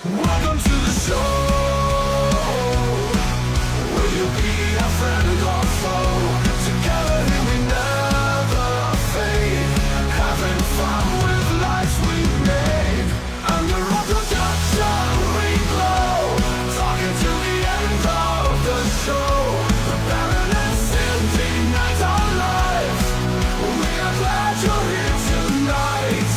Welcome to the show. Will you be our friend or foe? Together here we never fade. Having fun with lives we made. Under our production we glow. Talking to the end of the show. The Baron and Cindy nights are live. We are glad you're here tonight.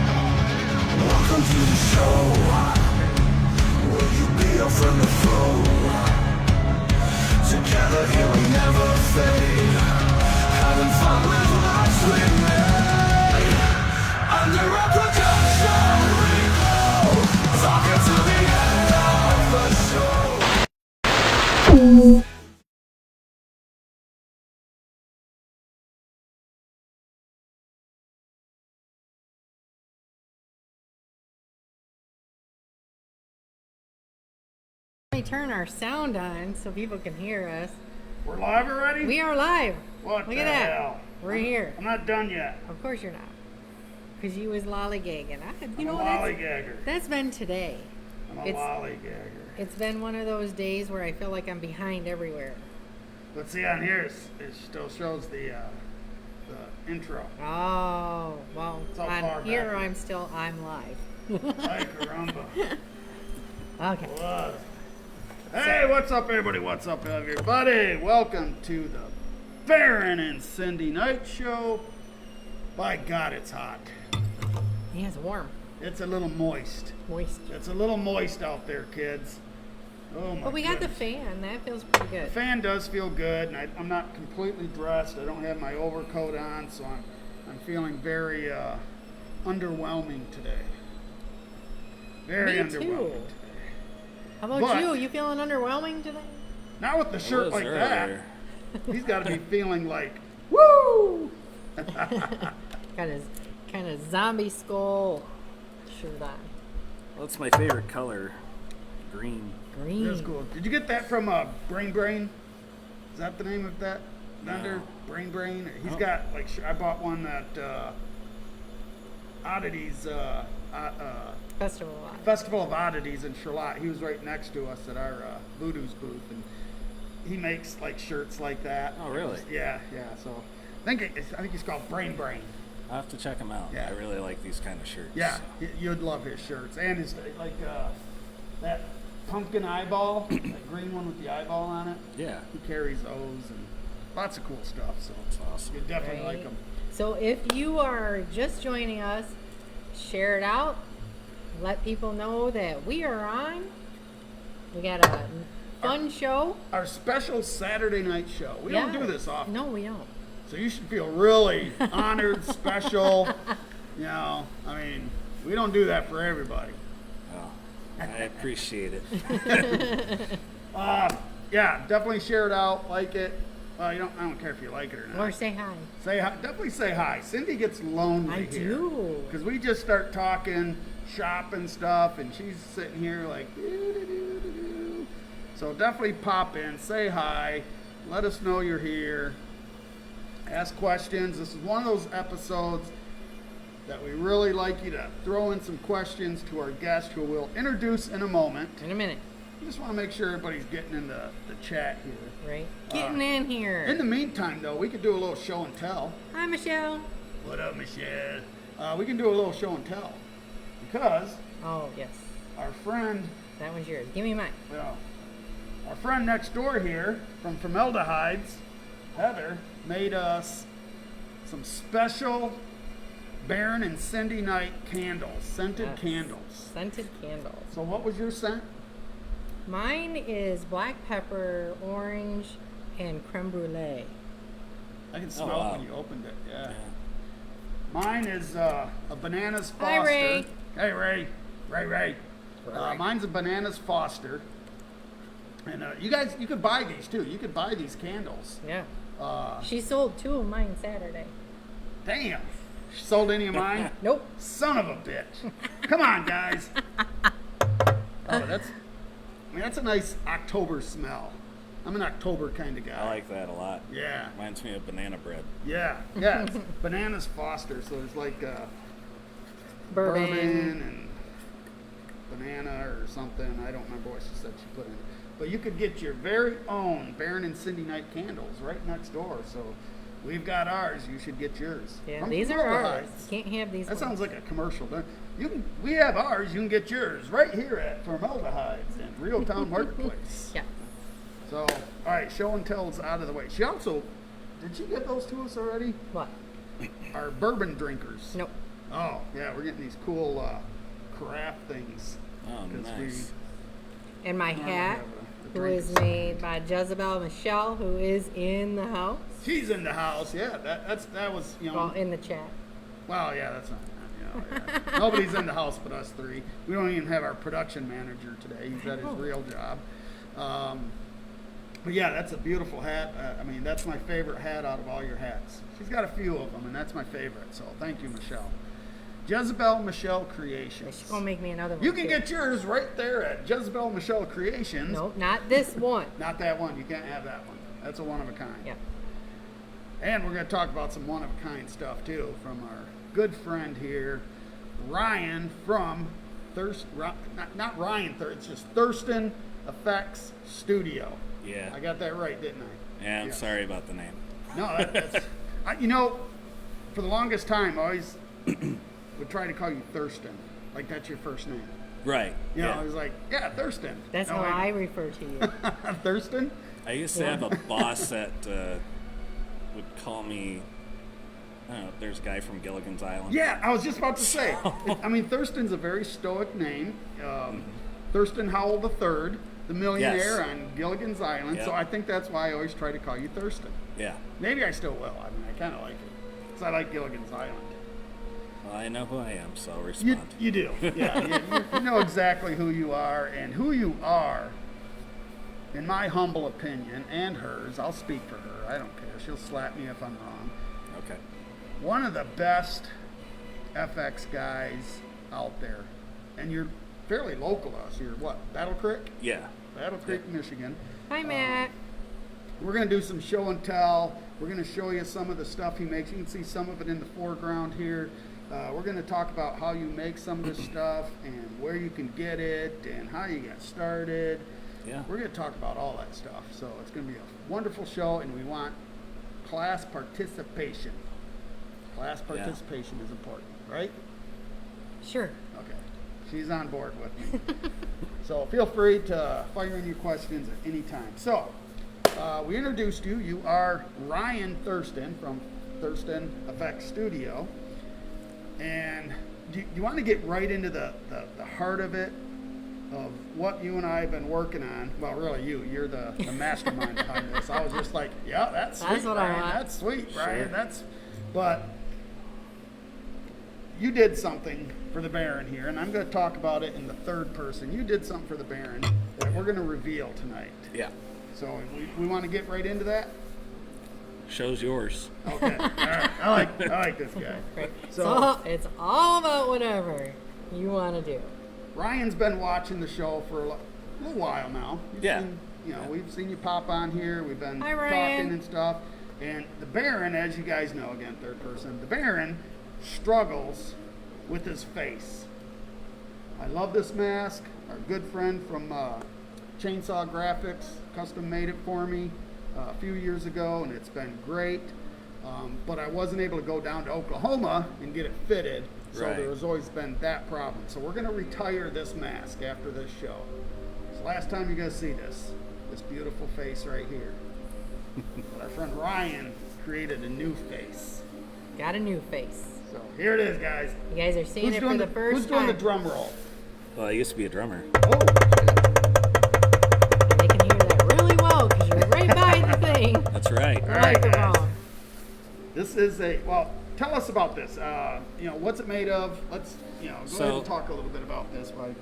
Welcome to the show. Will you be our friend or foe? Together here we never fade. Having fun with lives we made. Under our production we glow. Talking to the end of the show. We turn our sound on so people can hear us. We're live already? We are live. What Look the at that. hell? We're here. I'm not done yet. Of course you're not. Because you was lollygagging. I'm a lollygagger. That's been today. I'm a It's- lollygagger. It's been one of those days where I feel like I'm behind everywhere. Let's see on here. It still shows the intro. Oh, well, It's all far on here back. I'm live. Ay, caramba. Okay. What? Hey, what's up, everybody? What's up, everybody? Welcome to the Baron and Cindy Night Show. By God, it's hot. Yeah, it's warm. It's a little moist. Moist. It's a little moist out there, kids. Oh my But we got the goodness. fan. That feels pretty The good. fan does feel good, and I'm not completely dressed. I don't have my overcoat on, so I'm feeling very underwhelming today. Very Me underwhelming too. today. How about But- you? You feeling underwhelming today? Not with the shirt was like earlier. that. He's got to be feeling like, woo! Got his kind of zombie skull shirt on. Well, it's my favorite color, green. Green. That's cool. Did you get that from Brain? Is that the name of that vendor? No. Brain? He's No. got, like, I bought one at Oddities, Festival of Oddities in Charlotte. He was right next to us at our Voodoo's booth, and he makes like shirts like that. Oh, really? Yeah. So I think he's called Brain. I'll have to check them out. Yeah. I really like these kind of shirts. Yeah, you'd love his shirts and his that pumpkin eyeball, that green one with the eyeball on it. Yeah. He carries those and lots of cool stuff. So It's awesome. you definitely Right. like them. So if you are just joining us, share it out. Let people know that we are on. We got a fun show. Our special Saturday night show. We don't do this often. No, we don't. So you should feel really honored, special. You know, I mean, we don't do that for everybody. Oh, I appreciate it. Yeah, definitely share it out, like it. Well, I don't care if you like it or not. Or say hi. Say hi. Definitely say hi. Cindy gets lonely I here. do. Because we just start talking, shopping stuff, and she's sitting here like, doo-doo-doo-doo-doo. So definitely pop in, say hi, let us know you're here, ask questions. This is one of those episodes that we really like you to throw in some questions to our guest, who we'll introduce in a moment. In a minute, We just want to make sure everybody's getting in the chat here. right? Getting in here. In the meantime, though, we could do a little show and tell. Hi, Michelle. What up, Michelle? We can do a little show and tell because Oh, yes. our friend, That one's yours. Give me mine. well, our friend next door here from Formaldehydes, Heather, made us some special Baron and Cindy night candles, scented Yes. candles. Scented candles. So what was your scent? Mine is black pepper, orange, and creme brulee. I can smell wow. it when you opened it. Yeah. Yeah. Mine is a Bananas Foster. Hi, Ray. Hey, Ray. Ray. Mine's a Bananas Foster. And you guys, you could buy these too. You could buy these candles. Yeah. Uh, She sold 2 of mine Saturday. damn. She sold any of mine? Nope. Son of a bitch. Come on, guys. Oh, that's a nice October smell. I'm an October kind of guy. I like that a lot. Yeah. Reminds me of banana bread. Yeah. It's Bananas Foster, so there's like Bourbon. and banana or something. I don't remember what she said she put in it. But you could get your very own Baron and Cindy Night candles right next door. So we've got ours. You should get yours. Yeah, From these are Formaldehyde. ours. Can't have these. That ones. sounds like a commercial. But we have ours. You can get yours right here at Formaldehyde's in Reeltown Marketplace. Yeah. So, all right, show and tell's out of the way. She also, did she get those to us already? What? Our bourbon drinkers. Nope. Oh, yeah, we're getting these cool craft things. Oh, 'Cause nice. And my normally hat, have a who drink is or made by Jezebel Michelle, who is in the house. She's in the house. Yeah, that was, Well, in the chat. well, yeah, that's not. Yeah. Nobody's in the house but us three. We don't even have our production manager today. He's at his real job. But yeah, that's a beautiful hat. I mean, that's my favorite hat out of all your hats. She's got a few of them, and that's my favorite. So thank you, Michelle. Jezebel Michelle Creations. She's gonna make me another one. You can too. get yours right there at Jezebel Michelle Creations. Nope, not this one. Not that one. You can't have that one. That's a one of a kind. Yeah. And we're going to talk about some one of a kind stuff too from our good friend here, Ryan from not Ryan, it's just Thurston FX Studio. Yeah. I got that right, didn't I? Yeah, I'm sorry about the name. No, that's for the longest time, I always would try to call you Thurston, like that's your first name. Right. You know, yeah. I was like, yeah, Thurston. That's No, how wait. I refer to you. Thurston? I used to have a boss that would call me, I don't know, there's a guy from Gilligan's Island. Yeah, I was just about to say. I mean, Thurston's a very stoic name. Thurston Howell III, the millionaire Yes. on Gilligan's Island. So Yep. I think that's why I always try to call you Thurston. Yeah. Maybe I still will. I mean, I kind of like it. Because I like Gilligan's Island. Well, I know who I am, so I'll respond. You do. Yeah, you know exactly who you are. And who you are, in my humble opinion, and hers, I'll speak for her. I don't care. She'll slap me if I'm wrong. Okay. One of the best FX guys out there. And you're fairly local to us. You're what? Battle Creek? Yeah. Battle Creek, Michigan. Hi, Matt. We're going to do some show and tell. We're going to show you some of the stuff he makes. You can see some of it in the foreground here. We're going to talk about how you make some of this stuff and where you can get it and how you got started. Yeah. We're going to talk about all that stuff. So it's going to be a wonderful show, and we want class participation. Class participation is important, right? Sure. Okay. She's on board with me. So feel free to fire in your questions at any time. So we introduced you. You are Ryan Thurston from Thurston FX Studio. And do you want to get right into the heart of it, of what you and I have been working on? Well, really, you're the mastermind behind this. I was just like, yeah, that's sweet, That's what I Ryan. want. That's sweet, Ryan. Sure. But you did something for the Baron here, and I'm going to talk about it in the third person. You did something for the Baron that we're going to reveal tonight. Yeah. So we want to get right into that? Show's yours. Okay. All right. I like this guy. Right. So it's all about whatever you want to do. Ryan's been watching the show for a little while now. Yeah. We've seen you pop on here. We've been Hi, Ryan. talking and stuff. And the Baron, as you guys know, again, third person, the Baron struggles with his face. I love this mask. Our good friend from Chainsaw Graphics custom made it for me a few years ago, and it's been great. But I wasn't able to go down to Oklahoma and get it fitted, so Right. there has always been that problem. So we're going to retire this mask after this show. It's the last time you're going to see this beautiful face right here. But our friend Ryan created a new face. Got a new face. So here it is, guys. You guys are seeing it for the first Who's doing time. the drum roll? Well, I used to be a drummer. Oh, shit. They can hear that really well because you're right by the thing. That's right. All right, guys. Microphone. This is tell us about this. What's it made of? Let's, go ahead and talk a little bit about this. Right?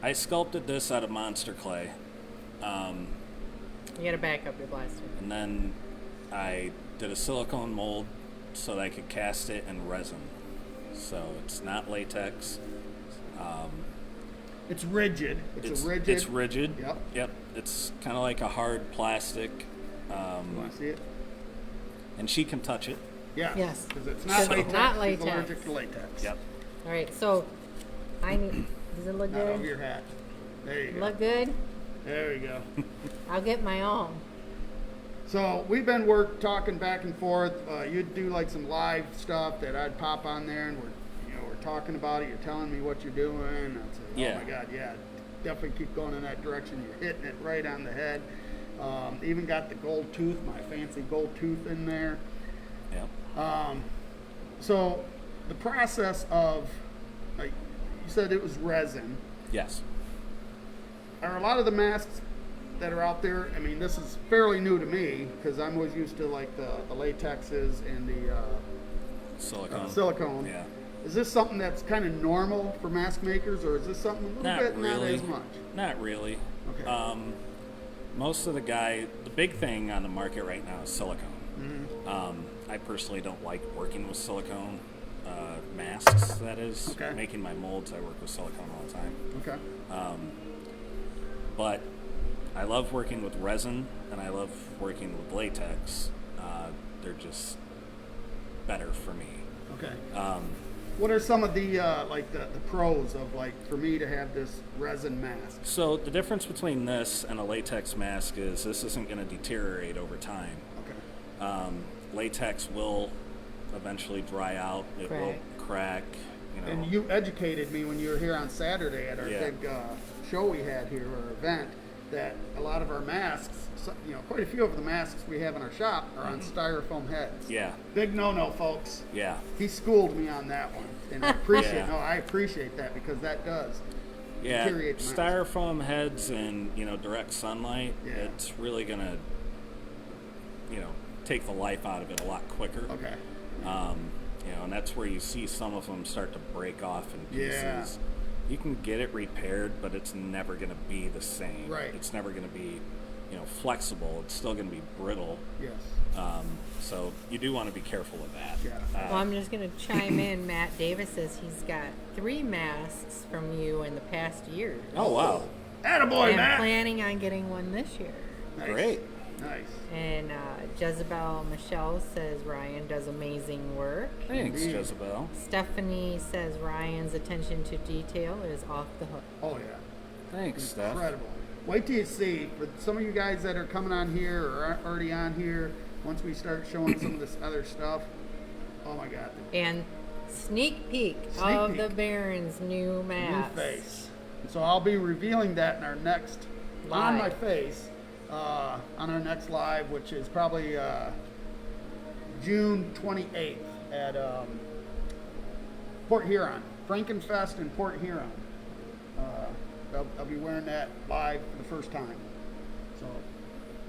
I sculpted this out of monster clay. You gotta back up your blaster. And then I did a silicone mold so that I could cast it in resin. So it's not latex. It's rigid. It's a rigid. It's rigid. Yep. Yep. It's kind of like a hard plastic. You want to see it? Mm-hmm. And she can touch it. Yes. Yes. Because it's So- not latex. Not She's latex. allergic to latex. Yep. All right, so I need. Does it look Not over good? your hat. There you go. Look good? There you go. I'll get my own. So we've been talking back and forth. You'd do like some live stuff that I'd pop on there, and we're talking about it. You're telling me what you're doing. I'd say, Yeah. oh my God, yeah, definitely keep going in that direction. You're hitting it right on the head. Even got the gold tooth, my fancy gold tooth in there. Yep. So the process of, like you said, it was resin. Yes. Are a lot of the masks that are out there, I mean, this is fairly new to me because I'm always used to like the latexes and the Silicone. silicone. Yeah. Is this something that's kind of normal for mask makers, or is this something a little Not bit really. not as much? Not really. Okay. Most of the big thing on the market right now is silicone. I personally don't like working with silicone masks, that is. Okay. Making my molds, I work with silicone all the time. Okay. But I love working with resin, and I love working with latex. They're just better for me. Okay. What are some of the the pros of for me to have this resin mask? So the difference between this and a latex mask is this isn't going to deteriorate over time. Okay. Latex will eventually dry out. It will crack. And you educated me when you were here on Saturday at our Yeah. big show we had here, or event, that a lot of our masks, quite a few of the masks we have in our shop are on styrofoam heads. Yeah. Big no-no, folks. Yeah. He schooled me on that one, and I appreciate. Yeah. No, I appreciate that because that does Yeah. deteriorate the mask. Styrofoam heads and direct sunlight. Yeah. It's really gonna take the life out of it a lot quicker. Okay. And that's where you see some of them start to break off in pieces. Yeah. You can get it repaired, but it's never going to be the same. Right. It's never going to be, flexible. It's still going to be brittle. Yes. So you do want to be careful of that. Yeah. Well, I'm just going to chime in. Matt Davis says he's got 3 masks from you in the past year. Oh, wow. Attaboy, and Matt. planning on getting one this year. Nice. Great. Nice. And Jezebel Michelle says Ryan does amazing work. Thanks, Indeed. Jezebel. Stephanie says Ryan's attention to detail is off the hook. Oh yeah. Thanks, Steph. Incredible. Wait till you see, for some of you guys that are coming on here or aren't already on here, once we start showing some of this other stuff, oh my God. And sneak peek Sneak of peek. the Baron's new New mask. face. So I'll be revealing that in our next, on my Live. face, on our next live, which is probably June 28th at Port Huron. Frankenfest in Port Huron. I'll be wearing that live for the first time. So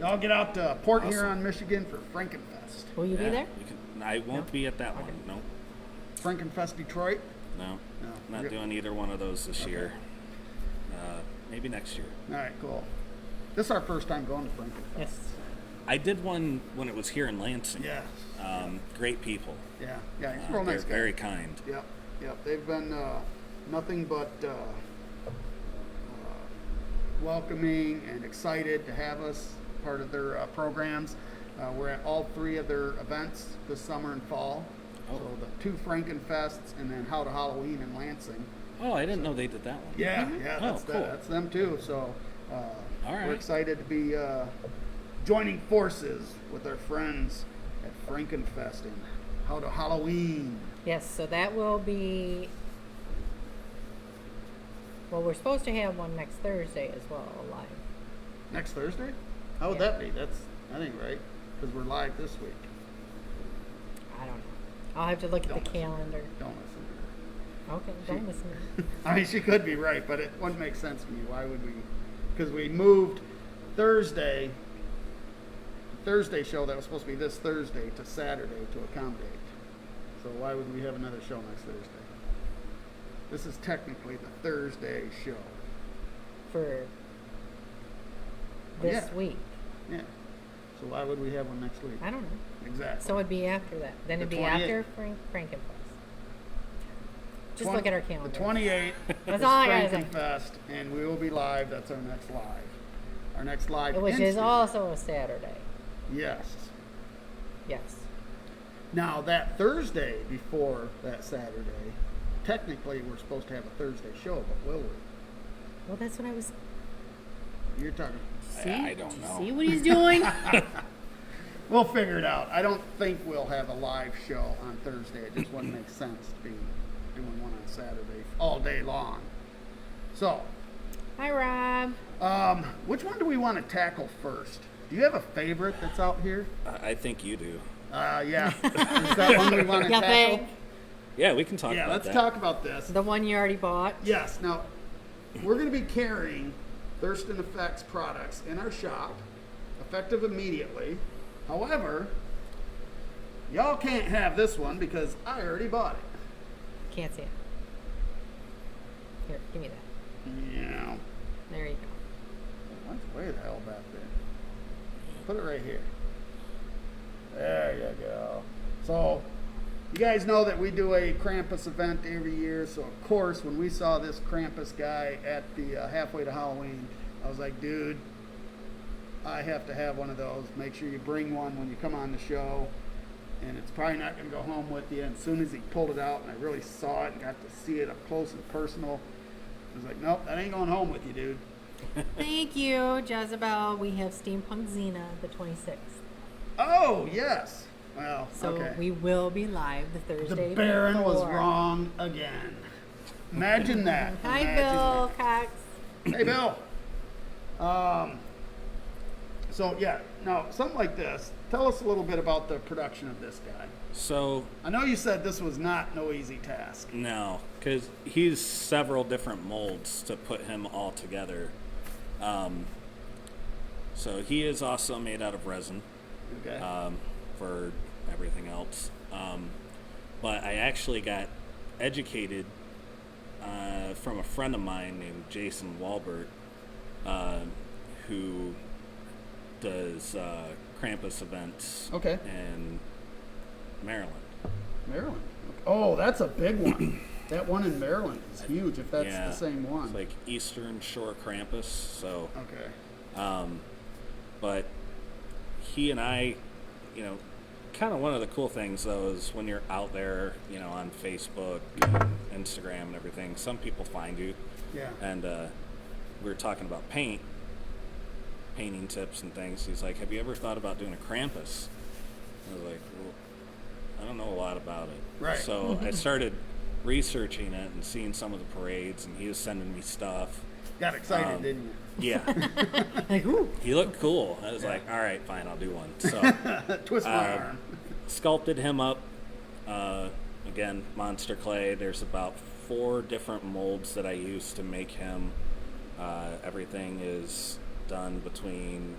y'all get out to Port Awesome. Huron, Michigan for Frankenfest. Will you be Yeah, there? I won't be at that one. Nope. Frankenfest Detroit. No. No. Not You're- doing either one of those this Okay. year. Maybe next year. All right, cool. This is our first time going to Frankenfest. Yes. I did one when it was here in Lansing. Yes. Great people. Yeah. Yeah. He's a real nice They're guy. very kind. Yep, yep. They've been nothing but welcoming and excited to have us part of their programs. We're at all 3 of their events this summer and fall. Oh. So the 2 Frankenfests and then How to Halloween in Lansing. Oh, I didn't know they did that one. Yeah, yeah, Oh, that's cool. that's them too. So All right. we're excited to be joining forces with our friends at Frankenfest and How to Halloween. Yes, so that will be. Well, we're supposed to have one next Thursday as well, live. Next Thursday? How would Yeah. that be? That's, I think, right? Because we're live this week. I don't know. I'll have to look at Don't the listen. calendar. Don't listen to Okay, don't listen. her. I mean, she could be right, but it wouldn't make sense to me. Why would we? Because we moved Thursday show that was supposed to be this Thursday to Saturday to accommodate. So why would we have another show next Thursday? This is technically the Thursday show. For this Yeah. week. Yeah. So why would we have one next week? I don't know. Exactly. So it'd be after that. Then The it'd be 28th. after Frankenfest. Just look at our calendar. The 28th That's is all I gotta Franken say. Fest, and we will be live. That's our next live. Our next live. Which is instant. also a Saturday. Yes. Yes. Now, that Thursday before that Saturday, technically we're supposed to have a Thursday show, but will we? Well, that's what I was. You're talking. See? I don't know. See what he's doing? We'll figure it out. I don't think we'll have a live show on Thursday. It just wouldn't make sense to be doing one on Saturday all day long. So, Hi, Rob. which one do we want to tackle first? Do you have a favorite that's out here? I think you do. Yeah. Is that one we want to You tackle? think? Yeah, we can talk Yeah, about let's that. talk about this. The one you already bought? Yes. Now, we're going to be carrying Thurston FX products in our shop, effective immediately. However, y'all can't have this one because I already bought it. Can't see it. Here, give me that. Yeah. There you go. That's way the hell back there. Put it right here. There you go. So, you guys know that we do a Krampus event every year. So, of course, when we saw this Krampus guy at the halfway to Halloween, I was like, dude, I have to have one of those. Make sure you bring one when you come on the show. And it's probably not going to go home with you. And as soon as he pulled it out and I really saw it and got to see it up close and personal, I was like, nope, that ain't going home with you, dude. Thank you, Jezebel. We have Steampunk Xena the 26th. Oh, yes. Well, So okay. we will be live the Thursday The Baron was before. wrong again. Imagine that. Hi, Imagine Bill Cox. that. Hey, Bill. So, yeah, now, something like this. Tell us a little bit about the production of this guy. So, I know you said this was not no easy task. no, because he's several different molds to put him all together. So he is also made out of resin Okay. for everything else. But I actually got educated from a friend of mine named Jason Walbert, who does Krampus events Okay. in Maryland. Maryland. Oh, that's a big one. That one in Maryland is huge, if that's Yeah, the same one. It's like Eastern Shore Krampus. So, Okay. but he and I, kind of one of the cool things though is when you're out there, on Facebook and Instagram and everything, some people find you. Yeah. And we were talking about painting tips and things. He's like, "Have you ever thought about doing a Krampus?" I was like, "Well, I don't know a lot about it." Right. So I started researching it and seeing some of the parades, and he was sending me stuff. Got excited, didn't you? Yeah, Like, ooh. he looked cool. I was like, "All right, fine, I'll do one." So Twist my arm. sculpted him up. Again, monster clay. There's about 4 different molds that I use to make him. Everything is done between,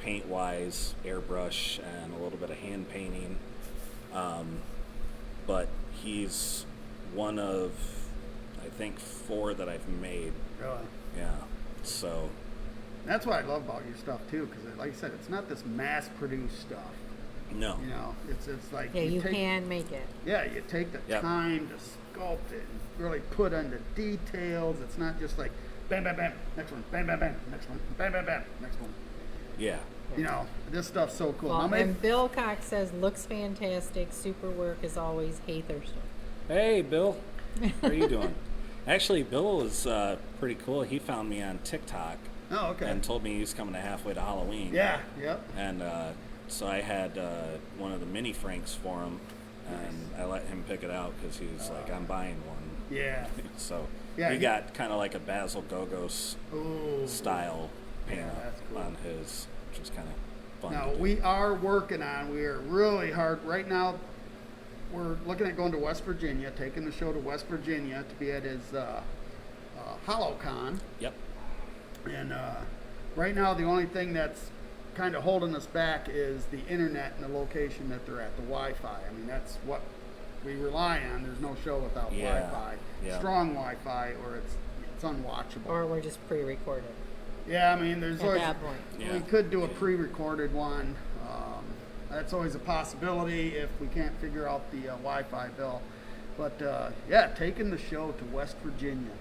paint wise, airbrush, and a little bit of hand painting. But he's one of, I think, 4 that I've made. Really. Yeah. So, That's what I love about your stuff too, because like I said, it's not this mass-produced stuff. no. It's like Yeah, you take, can make it. Yeah, you take the Yep. time to sculpt it and really put under details. It's not just like bam, bam, bam, next one, bam, bam, bam, next one, bam, bam, bam, next one. Yeah. This stuff's so cool. Well, Now, maybe, and Bill Cox says, looks fantastic. Super work as always. Hey, Thurston. Hey, Bill. How are you doing? Actually, Bill is pretty cool. He found me on TikTok oh, okay. and told me he's coming to halfway to Halloween. Yeah, yep. And so I had one of the mini Franks for him, and I let him pick it out because he was like, "I'm buying one." Yeah. So Yeah, he he- got kind of like a Basil Gogos Ooh. style paint Yeah, that's cool. on his, which is kind of fun. Now, to do. we are working on, we are really hard, right now, we're looking at going to West Virginia, taking the show to West Virginia to be at his HoloCon. Yep. And right now, the only thing that's kind of holding us back is the internet and the location that they're at, the Wi-Fi. I mean, that's what we rely on. There's no show without Yeah, Wi-Fi. yeah. Strong Wi-Fi, or it's unwatchable. Or we're just pre-recorded. Yeah, I mean, there's At always, that point. we Yeah. could do a pre-recorded one. That's always a possibility if we can't figure out the Wi-Fi bill. But yeah, taking the show to West Virginia.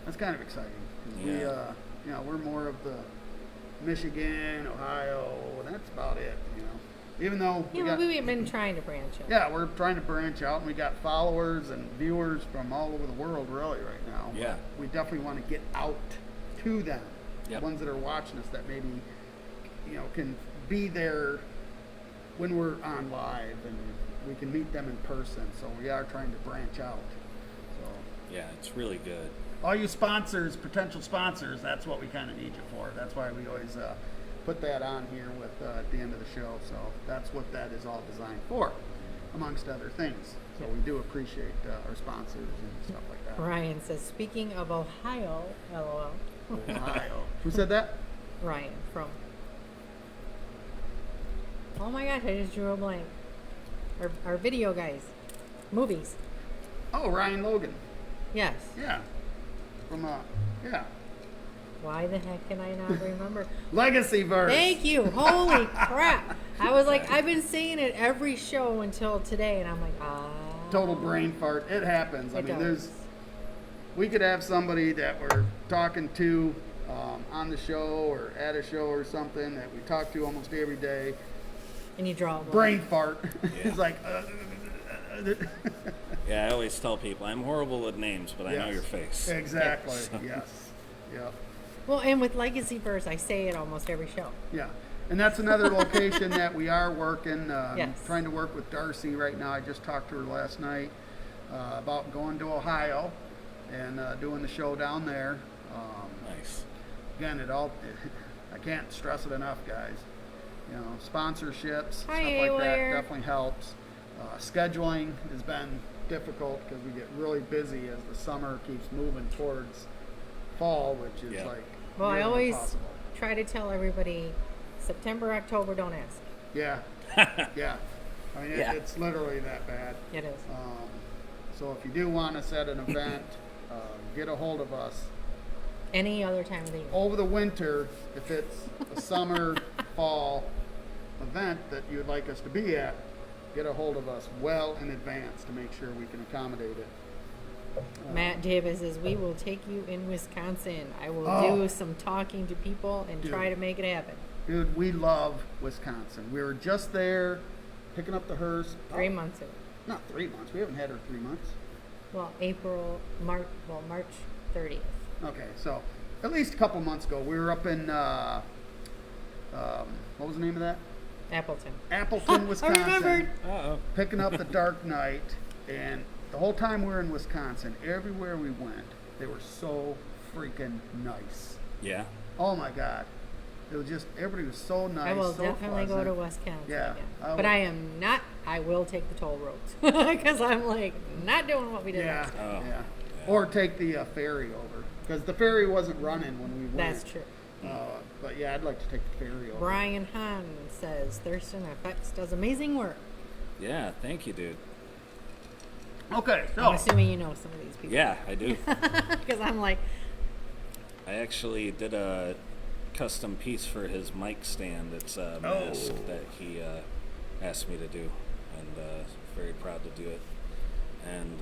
That's kind of exciting. 'Cause we, Yeah. you know, we're more of the Michigan, Ohio, and that's about it. You know, even though Yeah, well, we've been trying to branch out. yeah, we're trying to branch out, and we got followers and viewers from all over the world, really, right now. Yeah. But we definitely want to get out to them, Yep. the ones that are watching us that maybe, you know, can be there when we're on live, and we can meet them in person. So we are trying to branch out. So Yeah, it's really good. all you sponsors, potential sponsors, that's what we kind of need you for. That's why we always put that on here with at the end of the show. So that's what that is all designed for, amongst other things. So we do appreciate our sponsors and stuff like that. Ryan says, speaking of Ohio, LOL. Ohio. Who said that? Ryan from. Oh my gosh, I just drew a blank. Our video guys. Movies. Oh, Ryan Logan. Yes. Yeah. From yeah. Why the heck can I not remember? Legacy verse. Thank you. Holy crap. I was like, I've been saying it every show until today, and I'm like, Total brain fart. It happens. I It mean, does. we could have somebody that we're talking to on the show or at a show or something that we talk to almost every day. And you draw a blank. Brain fart. Yeah. It's like. Yeah, I always tell people I'm horrible with names, but I know Yes. your face. Exactly. So- Yes. Yep. Well, and with Legacy Verse, I say it almost every show. Yeah. And that's another location that we are working. Yes. Trying to work with Darcy right now. I just talked to her last night about going to Ohio and doing the show down there. Nice. Again, I can't stress it enough, guys. You know, sponsorships, Hi, stuff like that Ayler. definitely helps. Scheduling has been difficult because we get really busy as the summer keeps moving towards fall, which is Yeah. like Well, I nearly always impossible. try to tell everybody, September, October, don't ask. Yeah, yeah. I mean, Yeah. it's literally that bad. It is. So if you do want to set an event, get a hold of us. Any other time of the year. Over the winter, if it's a summer, fall event that you'd like us to be at, get a hold of us well in advance to make sure we can accommodate it. Matt Davis says, we will take you in Wisconsin. I will Oh. do some talking to people and Dude. try to make it happen. Dude, we love Wisconsin. We were just there picking up the hearse. 3 months ago. Not 3 months. We haven't had her 3 months. Well, March 30th. Okay, so at least a couple months ago, we were up in, what was the name of that? Appleton. Appleton, Wisconsin. remembered. Uh-oh. Picking up the Dark Knight, and the whole time we were in Wisconsin, everywhere we went, they were so freaking nice. Yeah. Oh my God, it was just everybody was so nice. I will so definitely go pleasant. to Wisconsin Yeah, again. I But will. I am not, I will take the toll roads. Because I'm like, not doing what we did Yeah, last time. Oh. yeah. Or take the ferry over because the ferry wasn't running when we went. That's true. But yeah, I'd like to take the ferry over. Brian Hahn says, Thurston FX does amazing work. Yeah, thank you, dude. Okay, so I'm assuming you know some of these people. Yeah, I do. Because I'm like, I actually did a custom piece for his mic stand. It's a mask that he asked me to do, and very proud to do it. And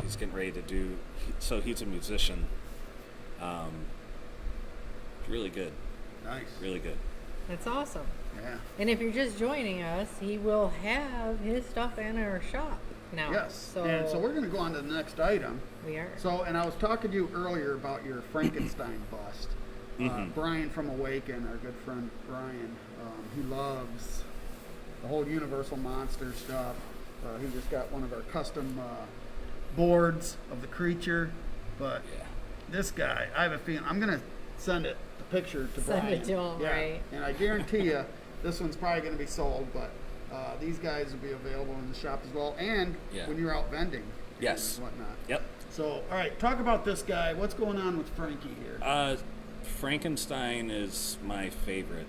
he's getting ready to do. So he's a musician. Really good, nice. really good. that's awesome. Yeah. And if you're just joining us, he will have his stuff in our shop now. Yes. So, And so we're going to go on to the next item. we are. So, and I was talking to you earlier about your Frankenstein bust. Brian from Awaken, our good friend Brian, he loves the whole Universal Monster stuff. He just got one of our custom boards of the creature. But Yeah. this guy, I have a feeling, I'm going to send it, the picture to Send Brian. it to him, yeah. right. And I guarantee you, this one's probably going to be sold, but these guys will be available in the shop as well. And Yeah. when you're out vending Yes. and whatnot. Yep. So, all right, talk about this guy. What's going on with Frankie here? Frankenstein is my favorite,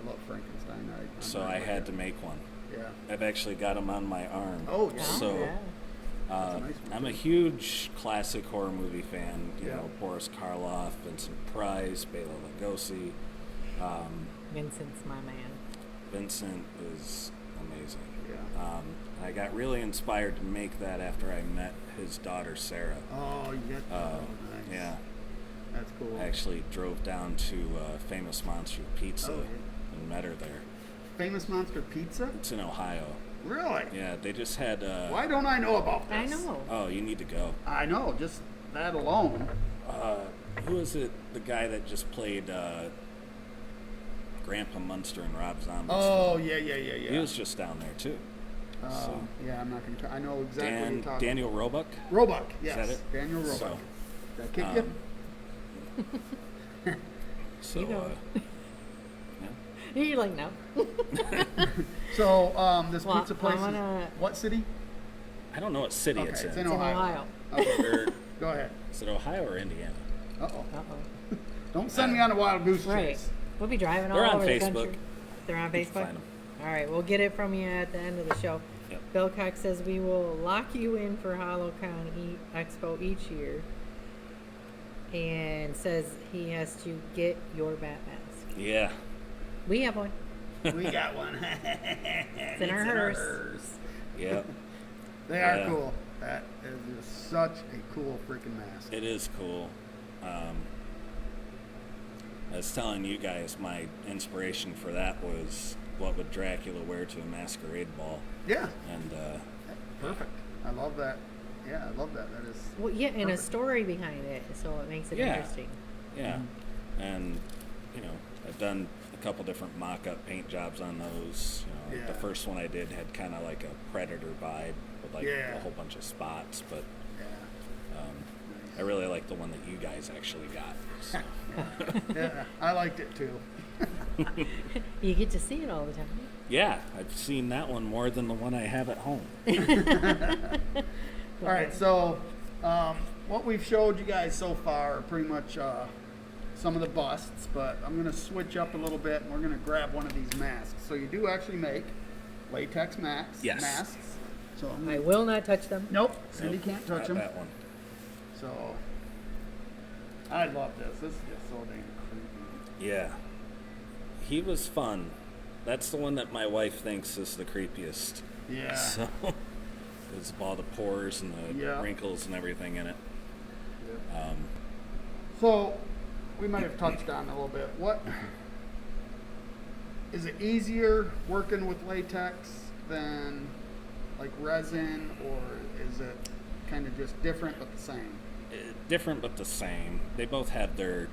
I love Frankenstein. I'm so right I with had you. to make one. Yeah. I've actually got him on my arm. Oh, yeah. So yeah. That's a nice one, I'm a too. huge classic horror movie fan. You Yeah. know, Boris Karloff, Vincent Price, Bela Lugosi. Vincent's my man. Vincent is amazing. Yeah. I I got really inspired to make that after I met his daughter Sarah. Oh, you get nice. Yeah, That's cool. I actually drove down to Famous Monster Pizza Oh, yeah. and met her there. Famous Monster Pizza? It's in Ohio. Really? Yeah, they just had. Why don't I know about this? I know. Oh, you need to go. I know, just that alone. Who is it? The guy that just played Grandpa Munster and Rob Zombie's Oh, film? yeah. He was just down there too. So. Yeah, I'm not going to. I know exactly what you're talking Daniel Roebuck. Roebuck, yes. that it? Daniel Roebuck. So, Did I kick you? So, You know. yeah. You're like, no. So, this Well, pizza place I wanna- is what city? I don't know what city Okay, it's it's in. in It's in Ohio. Ohio. Okay, Or- go ahead. is it Ohio or Indiana? Uh-oh. Uh-oh. Don't send me on a wild goose Right. chase. We'll be driving all They're on over the Facebook. country. They're on You can Facebook? find 'em. All right, we'll get it from you at the end of the show. Yep. Bill Cox says we will lock you in for HoloCon Expo each year, and says he has to get your bat mask. Yeah. We have one. We got one. It's in our hearse. Yep. They are Yeah. cool. That is just such a cool freaking mask. It is cool. I was telling you guys my inspiration for that was what would Dracula wear to a masquerade ball, Yeah, and perfect. I love that. Yeah, I love that. That is. Well, yeah, and a Perfect. story behind it, so it makes it Yeah. interesting. yeah, Mm-hmm. and you know I've done a couple different mock-up paint jobs on those. You know, Yeah. The first one I did had kind of like a Predator vibe with like Yeah. a whole bunch of spots, but Yeah. I really like the one that you guys actually got. So. Yeah, I liked it too. You get to see it all the time. Yeah, I've seen that one more than the one I have at home. All right, so what we've showed you guys so far are pretty much some of the busts, but I'm going to switch up a little bit and we're going to grab one of these masks. So you do actually make latex masks. Yes. Masks. So I'm I gonna, will not touch them. nope, Cindy Nope, can't touch not them. that one. So I love this. This is just so damn creepy. Yeah. He was fun. That's the one that my wife thinks is the creepiest. Yeah. So, because of all the pores and the Yeah. wrinkles and everything in it. So, we might have touched on it a little bit. What is it easier working with latex than like resin, or is it kind of just different but the same? Different but the same. They both have their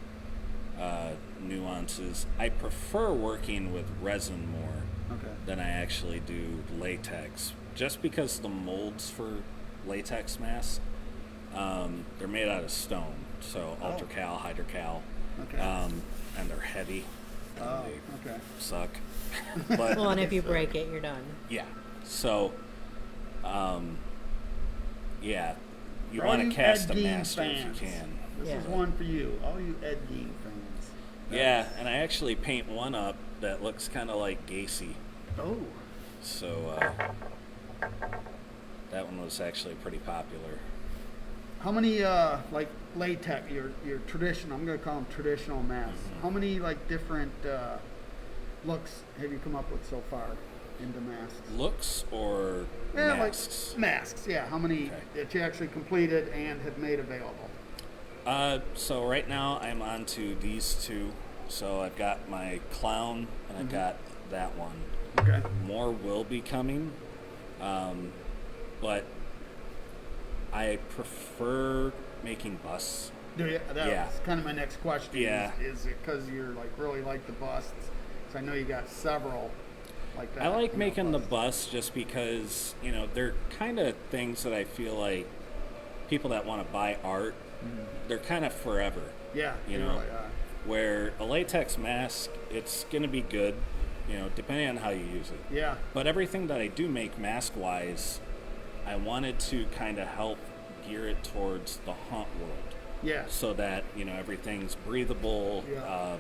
nuances. I prefer working with resin more Okay. than I actually do latex, just because the molds for latex masks, they're made out of stone, so ultracal, hydrocal, Okay. and they're heavy. And Oh, they okay. suck. But Well, and if you break it, you're done. yeah, so yeah, you For all want to you cast Ed a Gein master if you fans, can. This Yeah. is one for you, all you Ed Gein fans. Yeah, and I actually paint one up that looks kind of like Gacy. Oh, So that one was actually pretty popular. how many like latex? Your traditional. I'm gonna call them traditional masks. How many like different looks have you come up with so far into masks? Looks or Yeah, masks? like masks. Yeah, how many Okay. that you actually completed and have made available? So right now I'm on to these two. So I've got my clown and I've got that one. Okay. More will be coming, but I prefer making busts. Do you? That Yeah. was kind of my next question. Yeah. Is it because you're like really like the busts? Because I know you got several like that. I like you know, making the busts. busts just because, you know, they're kind of things that I feel like people that want to buy art, they're kind of forever. Yeah. you they know. really are. Where a latex mask, it's going to be good, you know, depending on how you use it. Yeah. But everything that I do make mask-wise, I wanted to kind of help gear it towards the haunt world, Yeah. so that, you know, everything's breathable. Yeah.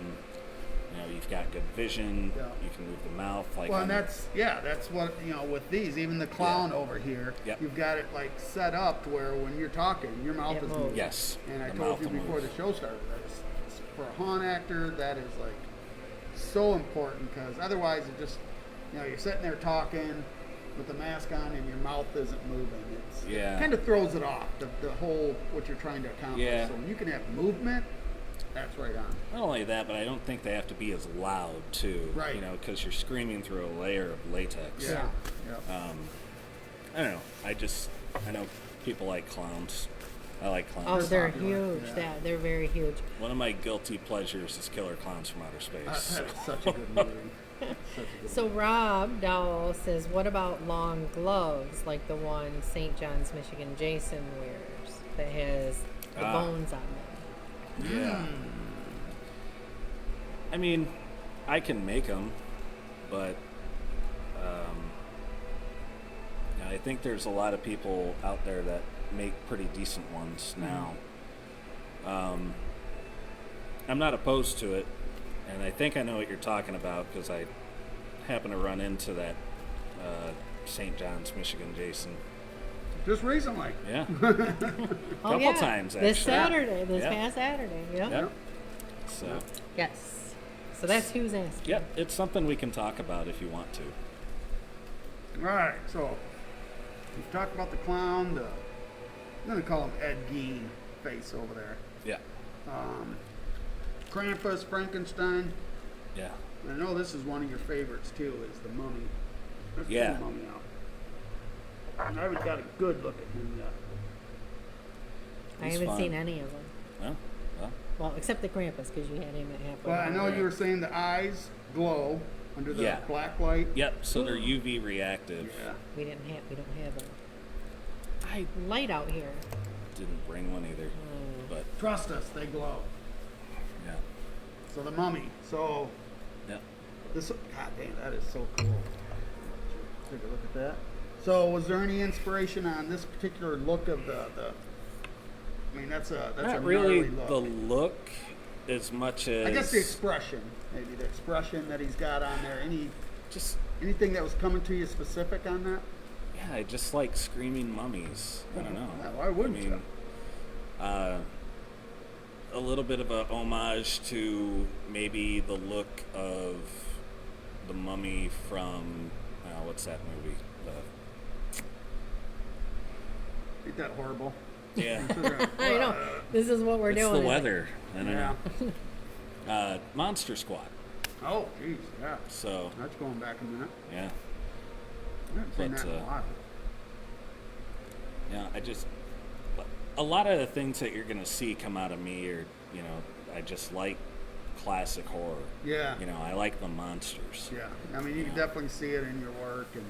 You know, you've got good vision. Yeah. You can move the mouth. Like Well, and on- that's what, you know, with these, even the clown over here, Yep. you've got it like set up to where when you're talking, your mouth It is moves. moving. Yes, And I the told mouth you will before move. the show started, for a haunt actor, that is like so important, because otherwise it just, you know, you're sitting there talking with the mask on and your mouth isn't moving. It Yeah. kind of throws it off, the whole, what you're trying to accomplish. Yeah. So when you can have movement, that's right on. Not only that, but I don't think they have to be as loud too. Right. You know, because you're screaming through a layer of latex. Yeah. I don't know. I know people like clowns. I like Oh, clowns. they're popular, huge. yeah. They're very huge. One of my guilty pleasures is Killer Clowns from Outer Space. That's such a good movie. Such a good So Rob Dowell says, what about long gloves like the one St. John's, Michigan Jason wears that has the bones on them? Yeah. I mean, I can make them, but yeah, I think there's a lot of people out there that make pretty decent ones now. I'm not opposed to it, and I think I know what you're talking about because I happen to run into that St. John's, Michigan Jason. Just recently. Yeah. Oh, Couple yeah. times, This actually. Saturday, this Yeah. past Saturday. Yep. Yep. So, Yes. So that's who's asking. yep, it's something we can talk about if you want to. All right, so we've talked about the clown, I'm going to call him Ed Gein face over there. Yeah. Krampus, Frankenstein. Yeah. I know this is one of your favorites too, is the mummy. Let's Yeah. pull the mummy out. I haven't got a good look at him yet. I He's haven't fun. seen any of them. Well, Well, except the Krampus, because you had him at halfway. Well, I know Right. you were saying the eyes glow under the Yeah. black light. yep, so they're UV reactive. Yeah. We don't have I a light out here. didn't bring one either, but Trust us, they glow. yeah. So the mummy. So Yep. this, God damn, that is so cool. Take a look at that. So was there any inspiration on this particular look of the I mean, that's a Not really gnarly look. the look as much as I guess the expression, maybe the expression that he's got on there. just Anything that was coming to you specific on that? yeah, I just like screaming mummies. I don't know. Yeah, why wouldn't I mean, a little bit of a homage to maybe the look of the mummy from what's that movie? Ain't that horrible? Yeah, I know. This is what we're it's doing. the weather. I don't Yeah. know. Monster Squad. Oh, jeez, yeah. So That's going back a minute. yeah, I haven't seen But, that in a while. yeah. A lot of the things that you're gonna see come out of me are, I just like classic horror. Yeah. I like the monsters. Yeah. I mean, you can definitely see it in your work, and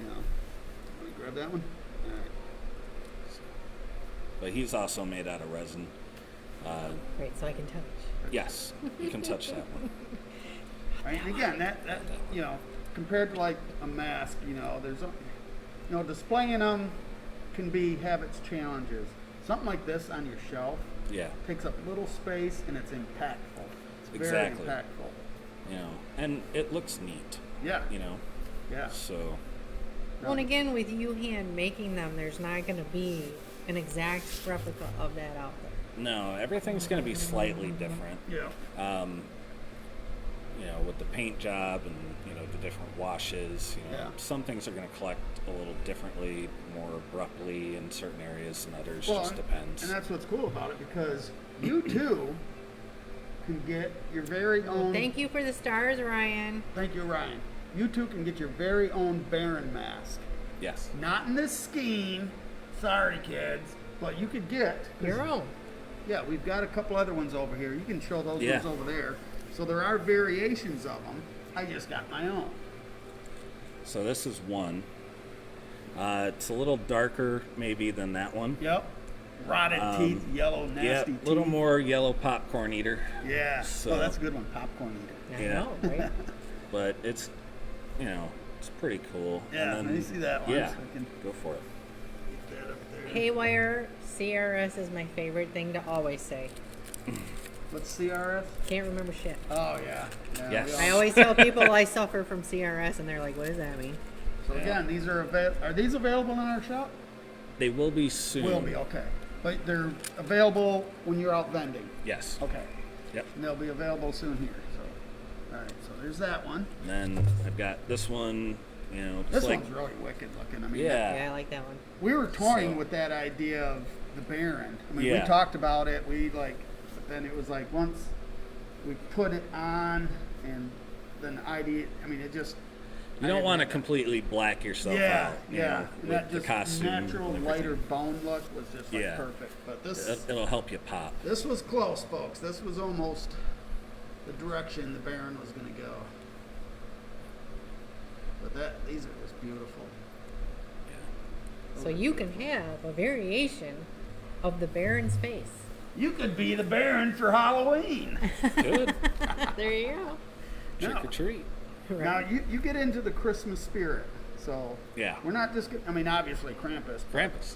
let me grab that one. All right. But he's also made out of resin. Great, so I can touch. Yes, you can touch that one. Right, and again, that compared to like a mask, there's displaying them can have its challenges. Something like this on your shelf Yeah, takes up little space and it's impactful. It's very Exactly. impactful. and it looks neat. Yeah. Yeah. So Well, and again, with you hand making them, there's not going to be an exact replica of that out there. no, everything's going to be slightly different. Yeah. With the paint job and the different washes. Yeah. Some things are going to collect a little differently, more abruptly in certain areas than others. Well, Just depends. And that's what's cool about it because you too can get your very own. Thank you for the stars, Ryan. Thank you, Ryan. You too can get your very own Baron mask. Yes. Not in this scheme. Sorry, kids. But you could get. Your own. Yeah, we've got a couple other ones over here. You can show those Yeah. ones over there. So there are variations of them. I just got my own. So this is one. It's a little darker maybe than that one. Yep. Rotted teeth, yellow, Yeah, nasty a teeth. little more yellow popcorn eater. Yeah. So- Oh, that's a good one. Popcorn eater. I Yeah. know, right? But it's, it's pretty cool. Yeah, And let me see that one Yeah, so I can- go for it. Get that up there. Haywire CRS is my favorite thing to always say. What's CRS? Can't remember shit. Oh, yeah. Yes. we I all- always tell people I suffer from CRS, and they're like, "What does that mean?" So again, these are these available in our shop? They will be soon. Will be, okay. But they're available when you're out vending. Yes. Okay. Yep. And they'll be available soon here. So, all right. So there's that one. And then I've got this one. You know, it's This like, one's really wicked looking. I mean, yeah. Yeah, I like that one. we were toying So- with that idea of the Baron. I mean, we Yeah. talked about it. But then it was like once we put it on, and then the idea. I mean, it just. You don't want to completely black yourself Yeah, out. You yeah. know, And with that the just costume. natural and lighter everything. bone look was just like Yeah. perfect. But this It'll help you pop. this was close, folks. This was almost the direction the Baron was going to go. But these are just beautiful. So you can have a variation of the Baron's face. You could be the Baron for Halloween. Good. There you go. Trick or treat. Now you get into the Christmas spirit. So Yeah. we're not just. I mean, obviously Krampus. Krampus.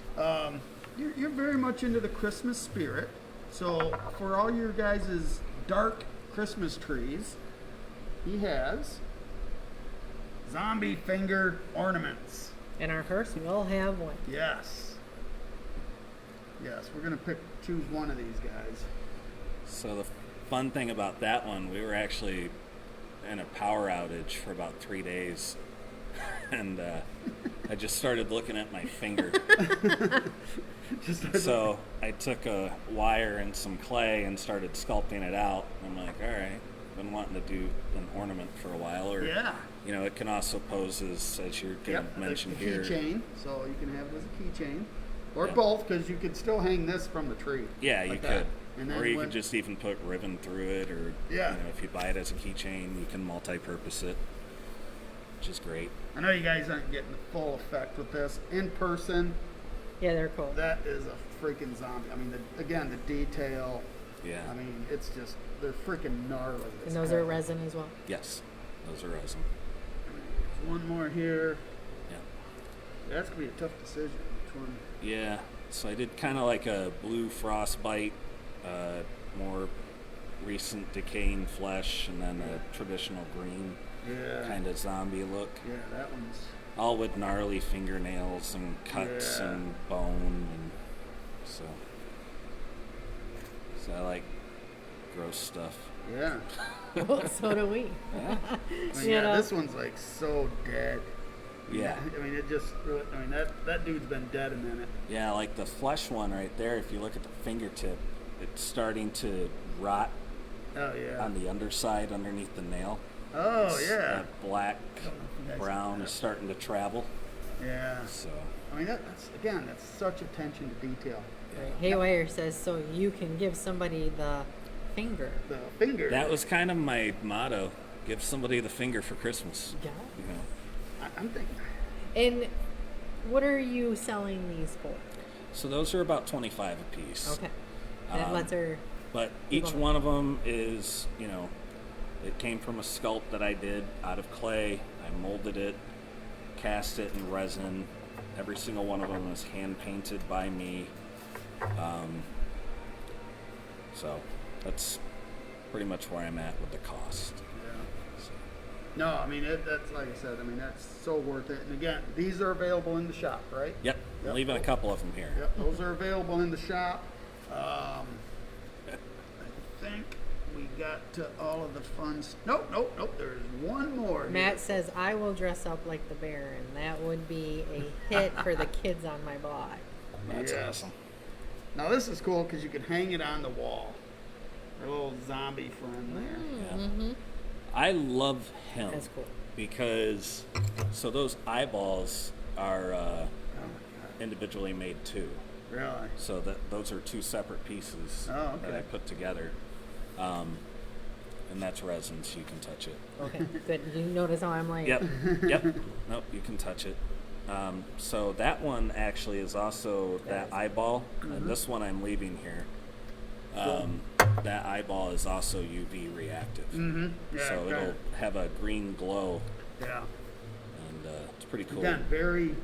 You're very much into the Christmas spirit. So for all your guys' dark Christmas trees, he has zombie finger ornaments. And our hearse will have one. Yes. Yes, we're gonna choose one of these guys. So the fun thing about that one, we were actually in a power outage for about 3 days, and I just started looking at my finger. So I took a wire and some clay and started sculpting it out. I'm like, all right, been wanting to do an ornament for a while, or Yeah. you know, it can also pose as you're gonna mention the here. keychain. So you can have it as a keychain, or Yep. both, because you could still hang this from the tree. Yeah, you like could. that. And then Or you when- could just even put ribbon through it, or Yeah. you know, if you buy it as a keychain, you can multi-purpose it, which is great. I know you guys aren't getting the full effect with this in person. Yeah, they're cool. That is a freaking zombie. I mean, again, the detail. Yeah. I mean, it's just they're freaking gnarly. And those are resin as well. Yes, those are resin. One more here. Yeah. That's gonna be a tough decision. Which one? Yeah. So I did kind of like a blue frostbite, more recent decaying flesh, and then a traditional green Yeah. kind of zombie look. Yeah, that one's. All with gnarly fingernails and cuts Yeah. and bone, and so I like gross stuff. Yeah. So do we. Yeah. I mean, You yeah, know. this one's like so dead. Yeah. I mean, it just. Really, I mean, that dude's been dead a minute. Yeah, like the flesh one right there, if you look at the fingertip, it's starting to rot Oh yeah. on the underside underneath the nail. Oh yeah. That black, I don't know if you guys brown can- is starting to travel. Yeah. So, I mean, that's such attention to detail. Right. Haywire says so you can give somebody the finger. The finger. that was kind of my motto. Give somebody the finger for Christmas. Yeah. You know. I'm thinking. And what are you selling these for? So those are about 25 a piece. Okay. That lets her. But each one of them is, you know, it came from a sculpt that I did out of clay. I molded it, cast it in resin. Every single one of them was hand painted by me. So that's pretty much where I'm at with the cost. Yeah. So, No, I mean that's like I said. I mean that's so worth it. And again, these are available in the shop, right? yep, I'm Yep. leaving a couple of them here. Yep, those are available in the shop. I think we got to all of the fun. Nope. There's one more. here. Matt says I will dress up like the Baron. That would be a hit for the kids on my blog. That's Yes. awesome. Now this is cool because you can hang it on the wall. A little zombie friend there. Yeah. I love him. That's cool. Because, so those eyeballs are Oh my god. individually made too. Really? So those are two separate pieces Oh, okay. that I put together. And that's resin, so you can touch it. Okay, good. You notice how I'm like. Yep, yep. Nope, you can touch it. So that one actually is also that eyeball, and this one I'm leaving here. That eyeball is also UV reactive. Mm-hmm. Yeah. So got it'll it. have a green glow, Yeah. and it's pretty cool. Again, very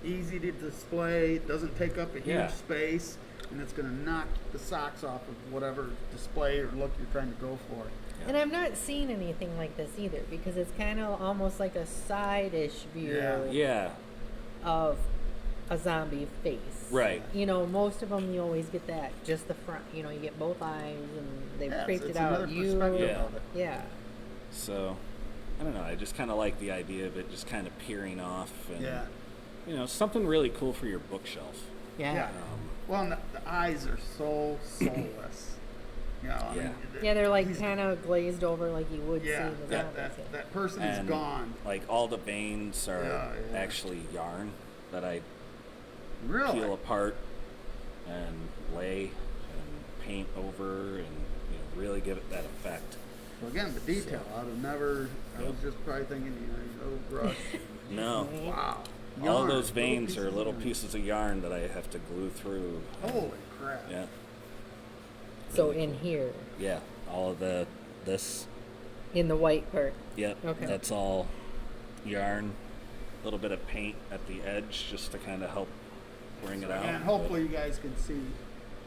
easy to display. Doesn't take up a huge Yeah. space, and it's going to knock the socks off of whatever display or look you're trying to go for. And I'm not seeing anything like this either because it's kind of almost like a side-ish view Yeah, of a zombie face. right. You know, most of them you always get that, just the front. You know, you get both eyes and they've Yeah, creeped it's it out. another perspective Yeah. of it. Yeah. So I don't know. I just kind of like the idea of it just kind of peering off, and Yeah. something really cool for your bookshelf. Yeah. Yeah. Well, and the eyes are so soulless. You know, I Yeah. mean, Yeah, they're like he's- kind of glazed over like you would Yeah, see the that, zombies. that person is And gone. like all the veins are Yeah. actually yarn that I Really? peel apart and lay and paint over, and really give it that effect. So again, the detail. I'd have never. I was just probably thinking, little brush. No, Wow. all Yarn, those veins pieces are of little yarn. pieces of yarn that I have to glue through. Holy crap. Yeah, So in here, yeah. All of this. in the white part. Yep. Okay. That's all yarn. A little bit of paint at the edge just to kind of help bring it out. And hopefully you guys can see.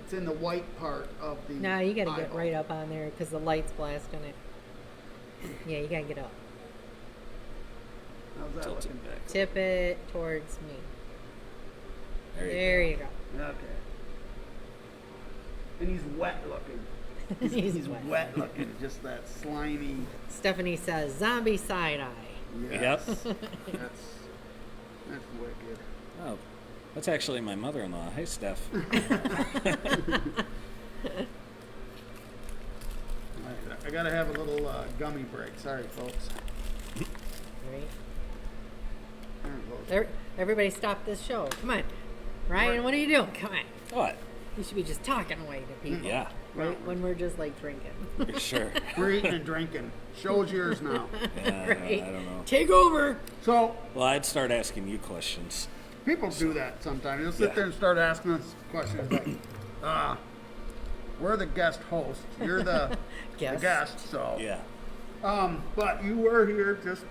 It's in the white part of the. Now you got to get eyeball. right up on there because the light's blasting it. Yeah, you got to get up. How's that Tilt looking? it back. Tip it towards me. There There you you go. Okay. And he's wet looking. He's wet. wet. looking. Just that slimy. Stephanie says zombie side eye. Yes. Yep. That's wicked. go. Oh, that's actually my mother-in-law. Hey, Steph. All right, I gotta have a little gummy break. Sorry, folks. Right? There it goes. Everybody stop this show. Come on. Ryan, what are you doing? Come on. What? You should be just talking away to people. Yeah, Right? When we're just like drinking. for sure. We're eating and drinking. Show's yours now. Yeah, Right. I don't know. Take over. So Well, I'd start asking you questions. people do that sometimes. They'll sit Yeah. there and start asking us questions like, we're the guest host. You're the Guest. guest. So Yeah. but you were here just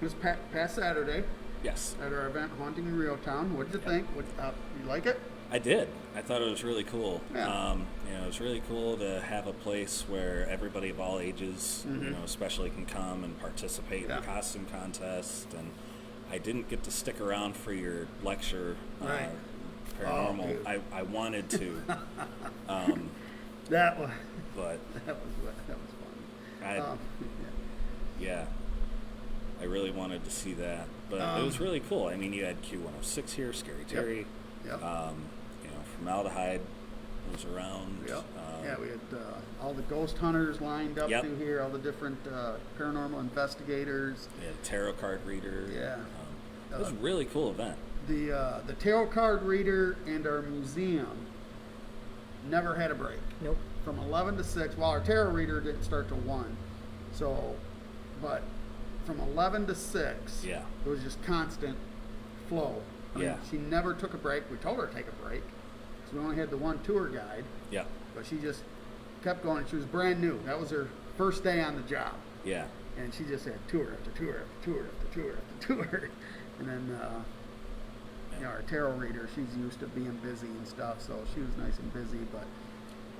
this past Saturday Yes, at our event, Haunting in Reeltown. What did you think? You like it? I did. I thought it was really cool. Yeah. It was really cool to have a place where everybody of all ages, especially can come and participate in Yeah. the costume contest. And I didn't get to stick around for your lecture, Right. paranormal. Oh, dude. I wanted to, That was but that was fun. I, yeah, I really wanted to see that. But it was really cool. I mean, you had Q106 here, Scary Terry. Yep. Formaldehyde was around. Yep. Yeah, we had all the ghost hunters lined up Yep. through here, all the different paranormal investigators. We had a tarot card reader. Yeah. It was a really cool event. The tarot card reader and our museum never had a break. Nope. From 11 to 6. Well, our tarot reader didn't start till 1. So, but from 11 to 6, Yeah. it was just constant flow. I mean, Yeah. she never took a break. We told her to take a break because we only had the one tour guide, Yeah. but she just kept going. She was brand new. That was her first day on the job. Yeah. And she just had tour after tour after tour after tour after tour. And then, our tarot reader, she's used to being busy and stuff, so she was nice and busy.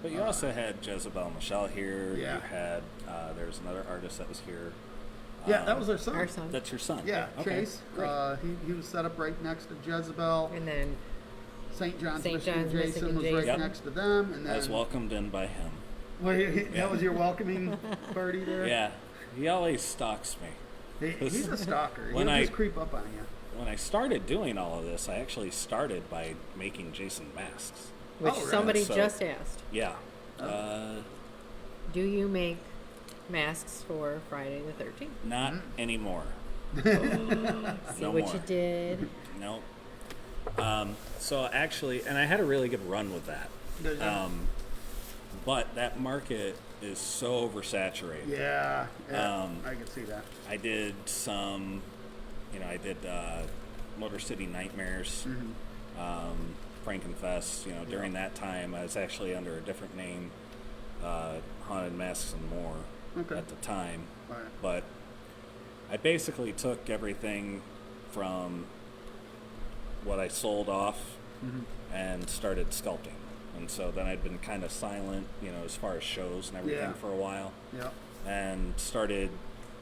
But you also had Jezebel Michelle here. Yeah. You had there's another artist that was here. Yeah, that was our son. Our son. That's your son. Yeah, Okay, Chase. great. He was set up right next to Jezebel. And then St. John's St. Michigan John's Jason Michigan was Jason. right Yep. next to them. And I was then, welcomed in by him. well, that was your welcoming party there? Yeah. He always stalks me. He's a stalker. When He'll I- just creep up on you. When I started doing all of this, I actually started by making Jason masks. which really? somebody So- just asked. Yeah. Do you make masks for Friday the 13th? Not anymore. See No what more. you did. No. So actually, and I had a really good run with that. Does it? But that market is so oversaturated. Yeah, I can see that. I did some, I did Motor City Nightmares, Frankenfest. During that time, I was actually under a different name, Haunted Masks and More, Okay. at the time. All right. But I basically took everything from what I sold off and started sculpting. And so then I'd been kind of silent, as far as shows and everything Yeah. for a while, Yep. and started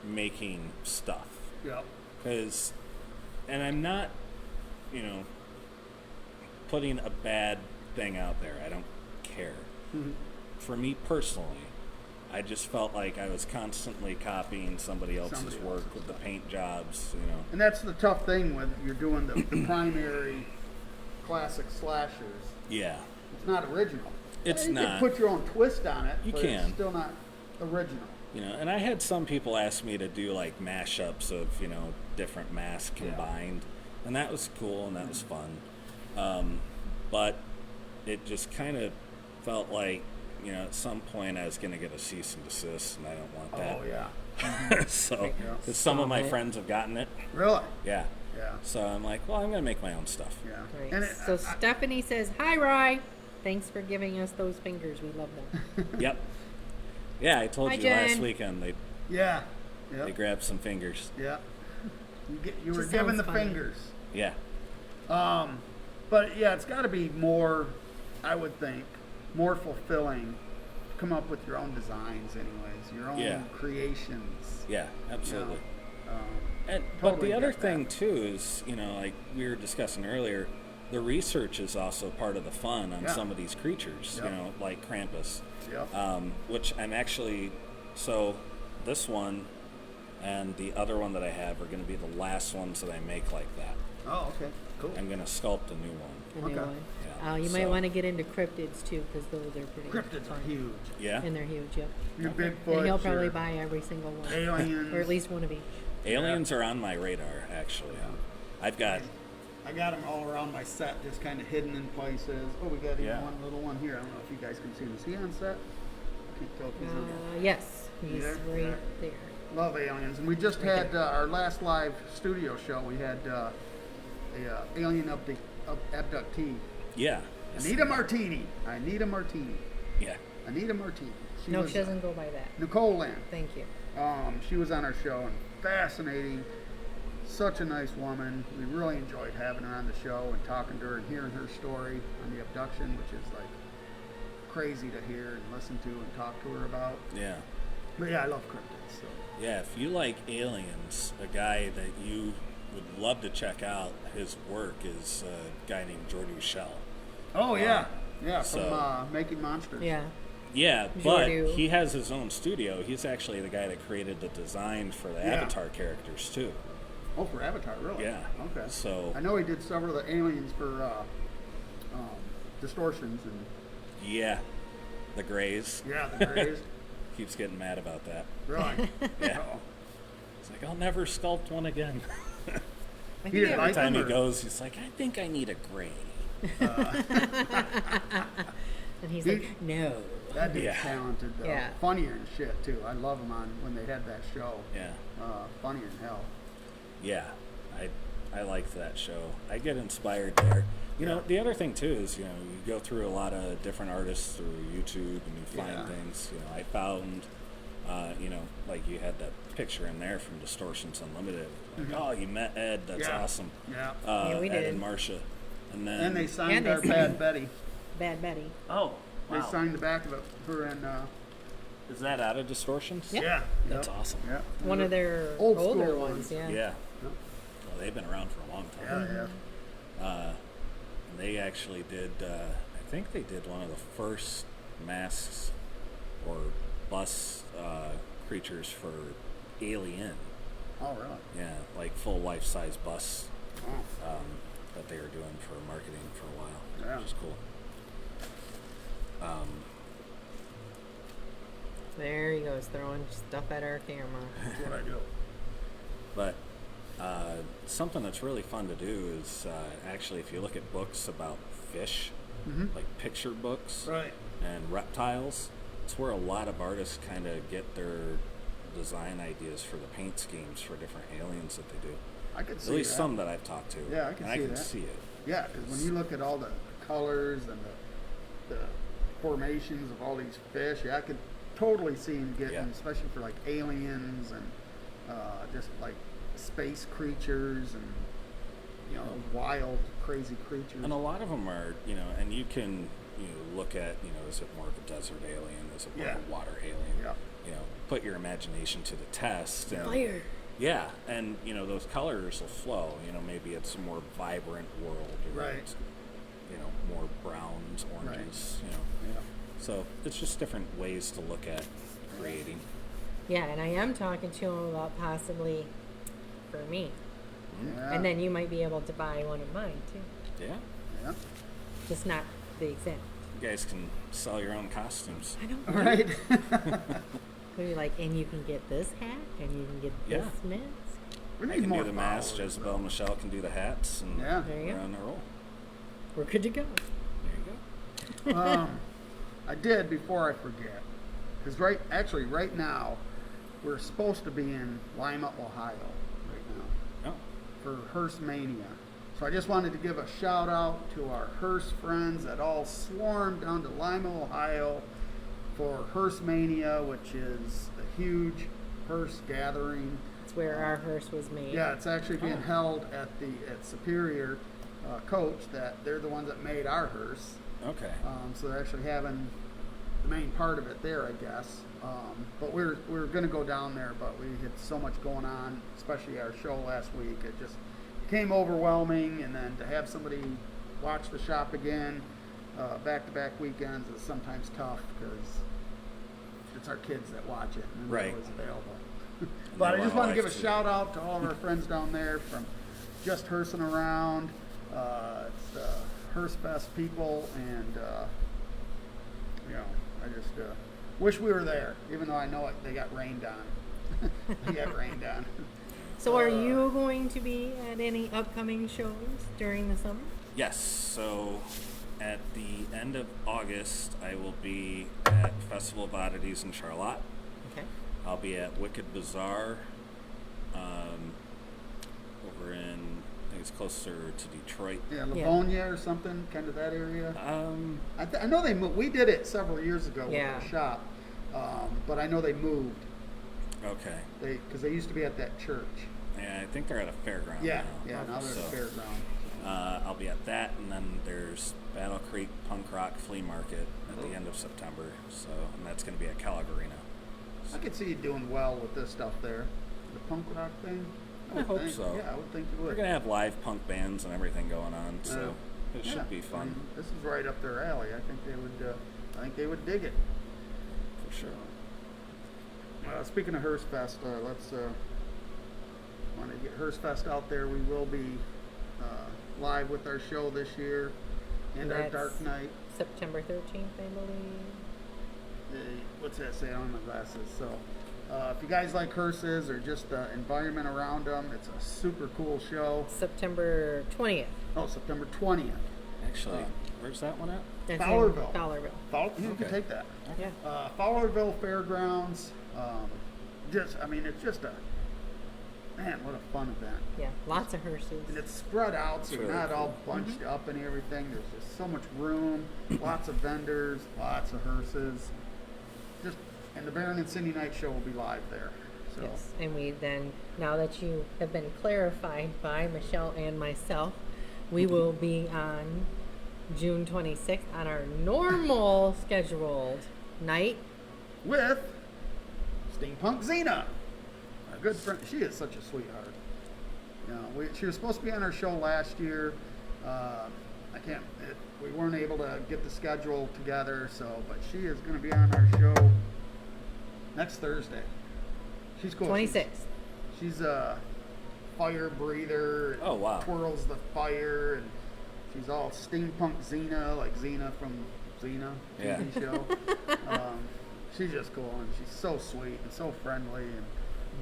making stuff. Yep. And I'm not, putting a bad thing out there. I don't care. For me personally, Yeah. I just felt like I was constantly copying somebody else's Somebody work else's with the stuff. paint jobs, you know. And that's the tough thing when you're doing the primary classic slashers. Yeah. It's not original. It's you not. can put your own twist on it, You but can. it's still not original. You know, and I had some people ask me to do like mashups of, you know, different masks combined, and that was cool and that was fun. But it just kind of felt like, you know, at some point I was going to get a cease and desist, and I don't want that. Oh, yeah. So, 'cause some of my Stop it. friends have gotten it. Really? Yeah. Yeah. So I'm like, well, I'm going to make my own stuff. Yeah. Great. And So Stephanie says, "Hi, Rye. Thanks for giving us those fingers. We love them." Yep. Yeah, I told Hi, you last Jen. weekend they yeah. they grabbed some fingers. Yeah. You were Just given sounds the funny. fingers. Yeah. But yeah, it's got to be more, I would think, more fulfilling to come up with your own designs, anyways, your own Yeah. creations. Yeah, absolutely. Um, And, but Totally the other get that. thing too is, you know, like we were discussing earlier, the research is also part of the fun on Yeah. some of these creatures. Yeah. You know, like Krampus, yeah. which I'm actually. So this one and the other one that I have are going to be the last ones that I make like that. Oh, okay. Cool. I'm going to sculpt a new one. The new Okay. one. Yeah, You might so- want to get into cryptids too, because those are pretty Cryptids fun. are huge. Yeah. And they're huge. Yep. Your Okay. Bigfoot. And he'll probably your buy every single one, aliens. or at least one of each. Aliens are on my radar actually. I've got. I got them all around my set, just kind of hidden in places. Oh, we got even Yeah. one little one here. I don't know if you guys can see him. Is he on set? I can't tell if he's in there. Yes, he's there? right Yeah. there. Love aliens, and we just had our last live studio show. We had a alien abductee. Yeah. I need a martini. I need a martini. Yeah. I need a martini. No, was, she doesn't go by that. Nicole Land. Thank you. She was on our show and fascinating. Such a nice woman. We really enjoyed having her on the show and talking to her and hearing her story on the abduction, which is like crazy to hear and listen to and talk to her about. Yeah. But yeah, I love cryptids. So. Yeah, if you like aliens, a guy that you would love to check out his work is a guy named Jordy Shell. Oh yeah, yeah, so- from Making Monsters. Yeah. Yeah, but Jordy. he has his own studio. He's actually the guy that created the design for the Yeah. Avatar characters too. Oh, for Avatar, really? Yeah. Okay. So- I know he did several of the aliens for Distortions and Yeah, the Greys. yeah, the Greys. Keeps getting mad about that. Really? Yeah. Uh-oh. He's like, I'll never sculpt one again. I He think didn't it like Every time he them, or- goes, he's like, I think I need a gray. and he's He- like, no. That dude's Yeah. talented though. Yeah. Funnier and shit too. I love him on when they had that show. Yeah. Funny as hell. Yeah, I liked that show. I get inspired there. You know, the other thing too is, you know, you go through a lot of different artists through YouTube and you find Yeah. things. You know, I found, you know, like you had that picture in there from Distortions Unlimited. Like, oh, you met Ed. That's Yeah. awesome. Yeah. Yeah, we Ed did. and Marcia. And then And they signed they our signed- Bad Betty. Bad Betty. oh, They wow. signed the back of it for and Is that out of Distortions? Yep. yeah. That's Yep. awesome. Yeah. One of their Old older school ones, ones. yeah. Yeah. Yep. Well, they've been around for a long time. Yeah, yeah. And they actually did, I think they did one of the first masks or bus creatures for Alien. Oh, really? Yeah, like full life-size bus Oh. that they were doing for marketing for a while, Yeah. which is cool. There he goes, throwing stuff at our camera. That's what I do. But something that's really fun to do is actually, if you look at books about fish, like picture books Right. and reptiles, it's where a lot of artists kind of get their design ideas for the paint schemes for different aliens that they do. I could see At least that. some that I've talked to. Yeah, I can and see I can that. see it. Yeah, because when you look at all the colors and the formations of all these fish, yeah, I could totally see them getting, Yeah. especially for like aliens and just like space creatures and wild, crazy creatures. And a lot of them are, you know, and you can look at, is it more of a desert alien? Is it more Yeah. of a water alien? Yeah. You know, put your imagination to the test. And, Fire. Yeah, and those colors will flow. Maybe it's a more vibrant world, or Right. it's, more browns, oranges. Yeah. So it's just different ways to look at creating. Yeah, and I am talking to him about possibly for me. Yeah. And then you might be able to buy one of mine too. Yeah. Yeah. Just not the exact. You guys can sell your own costumes. I don't All right. Maybe like, and you can get this hat, and you can get Yeah. this mask. We I need can more do the mask. followers, Jezebel though. Michelle can do the hats, and Yeah. There you we're go. on a roll. We're good to go. There you go. I did before I forget, because right now, we're supposed to be in Lima, Ohio, right now Oh, for Hearst Mania. So I just wanted to give a shout out to our Hearst friends that all swarmed down to Lima, Ohio for Hearst Mania, which is a huge Hearst gathering. It's where our hearse was made. Yeah, it's actually being held at Superior Coach. That they're the ones that made our hearse. okay. So they're actually having the main part of it there, I guess. But we're going to go down there, but we had so much going on, especially our show last week. It just became overwhelming, and then to have somebody watch the shop again, back-to-back weekends is sometimes tough because it's our kids that watch it and they're Right. always available. And But they I just want want to give a life too. shout out to all of our friends down there from Just Hearsing Around. It's the Hearst Fest people, and I just wish we were there, even though I know they got rained on. They got rained on. So are you going to be at any upcoming shows during the summer? Yes. So at the end of August, I will be at Festival of Oddities in Charlotte. Okay. I'll be at Wicked Bazaar over in, I think it's closer to Detroit. Yeah, Livonia or something, kind of that area. Um, I know they moved. We did it several years ago Yeah. with the shop, but I know they moved. okay. Because they used to be at that church. Yeah, I think they're at a fairground Yeah, now. yeah. Now they're So, at the fairground. I'll be at that, and then there's Battle Creek Punk Rock Flea Market at the end of September. So, and that's going to be at Kellogg Arena. I could see you doing well with this stuff there. The punk rock thing. I would hope think. so. Yeah, I would think you We're would. going to have live punk bands and everything going on, so it Yeah, should be I fun mean, this is right up their alley. I think they would. I think they would dig it. for sure. Speaking of Hearst Fest, let's want to get Hearst Fest out there. We will be live with our show this year and our That's Dark Night. September 13th, I believe. What's that say on my glasses? So, if you guys like hearses or just the environment around them, it's a super cool show. September 20th. Oh, September 20th. Actually, where's that one at? That's in Fowlerville. Fowlerville. You can Okay. take that. Yeah. Fowlerville Fairgrounds. It's just a man. What a fun event. Yeah. Lots of hearses. And it's spread out, so It's you're really not all bunched up and everything. There's just so much room, lots of vendors, lots of hearses. And the Baron and Cindy Night Show will be live there. So Yes. And we then, now that you have been clarified by Michelle and myself, we will be on June 26th on our normal scheduled night. with Steampunk Xena, our good friend. She is such a sweetheart. She was supposed to be on our show last year. We weren't able to get the schedule together, but she is going to be on our show next Thursday. She's cool. 26th. She's a fire breather. And Oh, wow. Twirls the fire, and she's all steampunk Xena, like Xena from Xena TV show. She's just cool, and she's so sweet and so friendly and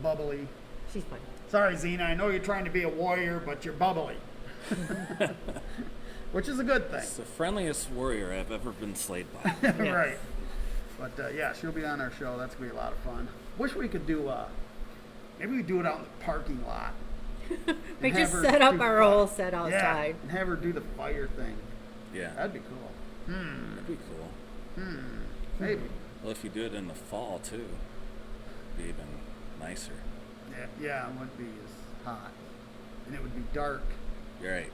bubbly. She's fun. Sorry, Xena, I know you're trying to be a warrior, but you're bubbly. Which is a good thing. It's the friendliest warrior I've ever been slayed by. Yes. Right. But yeah, she'll be on our show. That's going to be a lot of fun. Wish we could do, maybe we do it out in the parking lot. We And just have her set up do our fire. whole set outside. Yeah, and have her do the fire thing. Yeah, That'd be cool. that'd be cool. Maybe. Well, if you do it in the fall too, it'd be even nicer. Yeah, it wouldn't be as hot. And it would be dark You're right.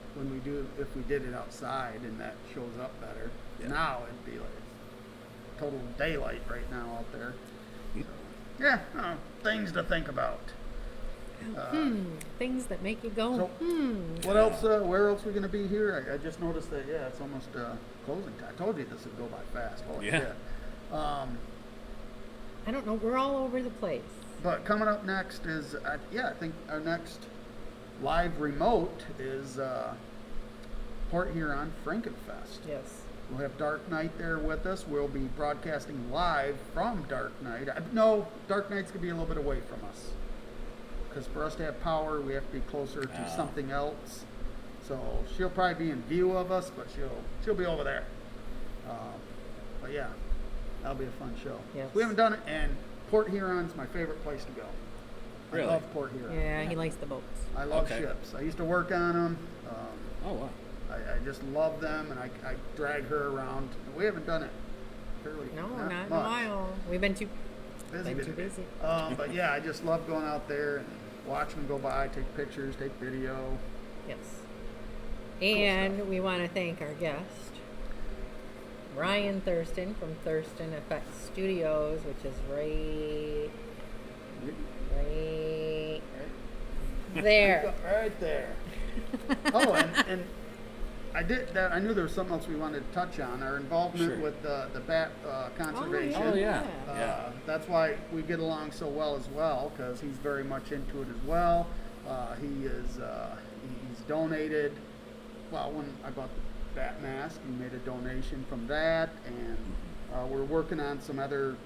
if we did it outside, and that shows up better. Yeah. Now it'd be like total daylight right now out there. So, yeah, things to think about. Things that make you go, So, what else? Where else are we going to be here? I just noticed that. Yeah, it's almost closing time. I told you this would go by fast. Holy Yeah. shit. I don't know. We're all over the place. But coming up next is, I think our next live remote is Port Huron Frankenfest. Yes. We'll have Dark Knight there with us. We'll be broadcasting live from Dark Knight. No, Dark Knight's going to be a little bit away from us. Because for us to have power, we have to be closer to something else. So she'll probably be in view of us, but she'll be over there. But yeah, that'll be a fun show. Yes. We haven't done it, and Port Huron's my favorite place to go. Really? I love Port Huron. Yeah, he likes the boats. I love Okay. ships. I used to work on them. Oh, wow. I just love them, and I drag her around. We haven't done it fairly No, not in a much. while. We've been too Busy. busy. But yeah, I just love going out there and watching them go by, take pictures, take video. Yes. And we want to thank our guest, Ryan Thurston from Thurston FX Studios, which is right there. Right there. Oh, and I did that. I knew there was something else we wanted to touch on. Our involvement Sure. with the bat conservation. Oh, yeah. Yeah. That's why we get along so well as well, because he's very much into it as well. He's donated. Well, when I bought the bat mask, he made a donation from that, and we're working on some other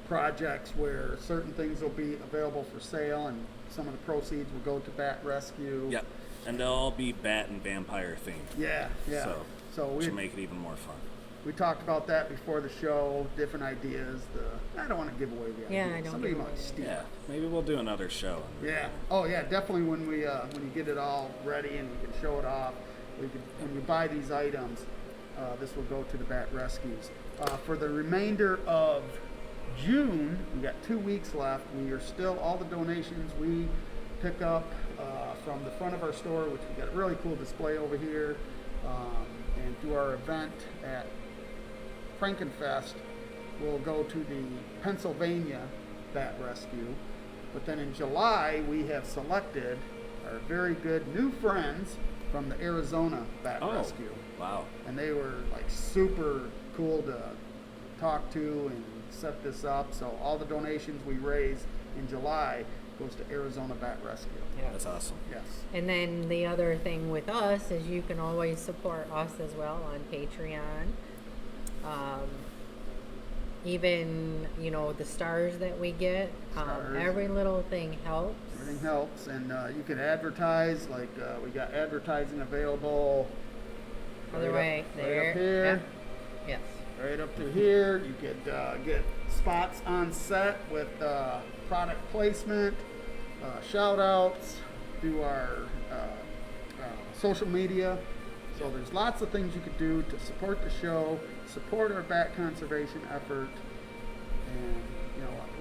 projects where certain things will be available for sale, and some of the proceeds will go to bat rescue. Yep. And they'll all be bat and vampire themed. Yeah. So Which we will make it even more fun. we talked about that before the show. Different ideas. I don't want to give away the Yeah, ideas. I don't Somebody give might away. steal. Yeah. Maybe we'll do another show. Yeah. Oh yeah, definitely when you get it all ready and we can show it off. When you buy these items, this will go to the bat rescues. For the remainder of June, we got 2 weeks left. We are still all the donations we pick up from the front of our store, which we got a really cool display over here, and through our event at Frankenfest, will go to the Pennsylvania Bat Rescue. But then in July, we have selected our very good new friends from the Arizona Bat Rescue. Wow. And they were like super cool to talk to and set this up. So all the donations we raise in July goes to Arizona Bat Rescue. Yeah. That's awesome. Yes. And then the other thing with us is you can always support us as well on Patreon. Even, the stars that we get, Stars. every little thing helps. Everything helps, and you can advertise. Like we got advertising available. Other way, right there. up here. Yep. Yes. Right up to here, you could get spots on set with product placement, shout outs, do our social media. So there's lots of things you could do to support the show, support our bat conservation effort. And,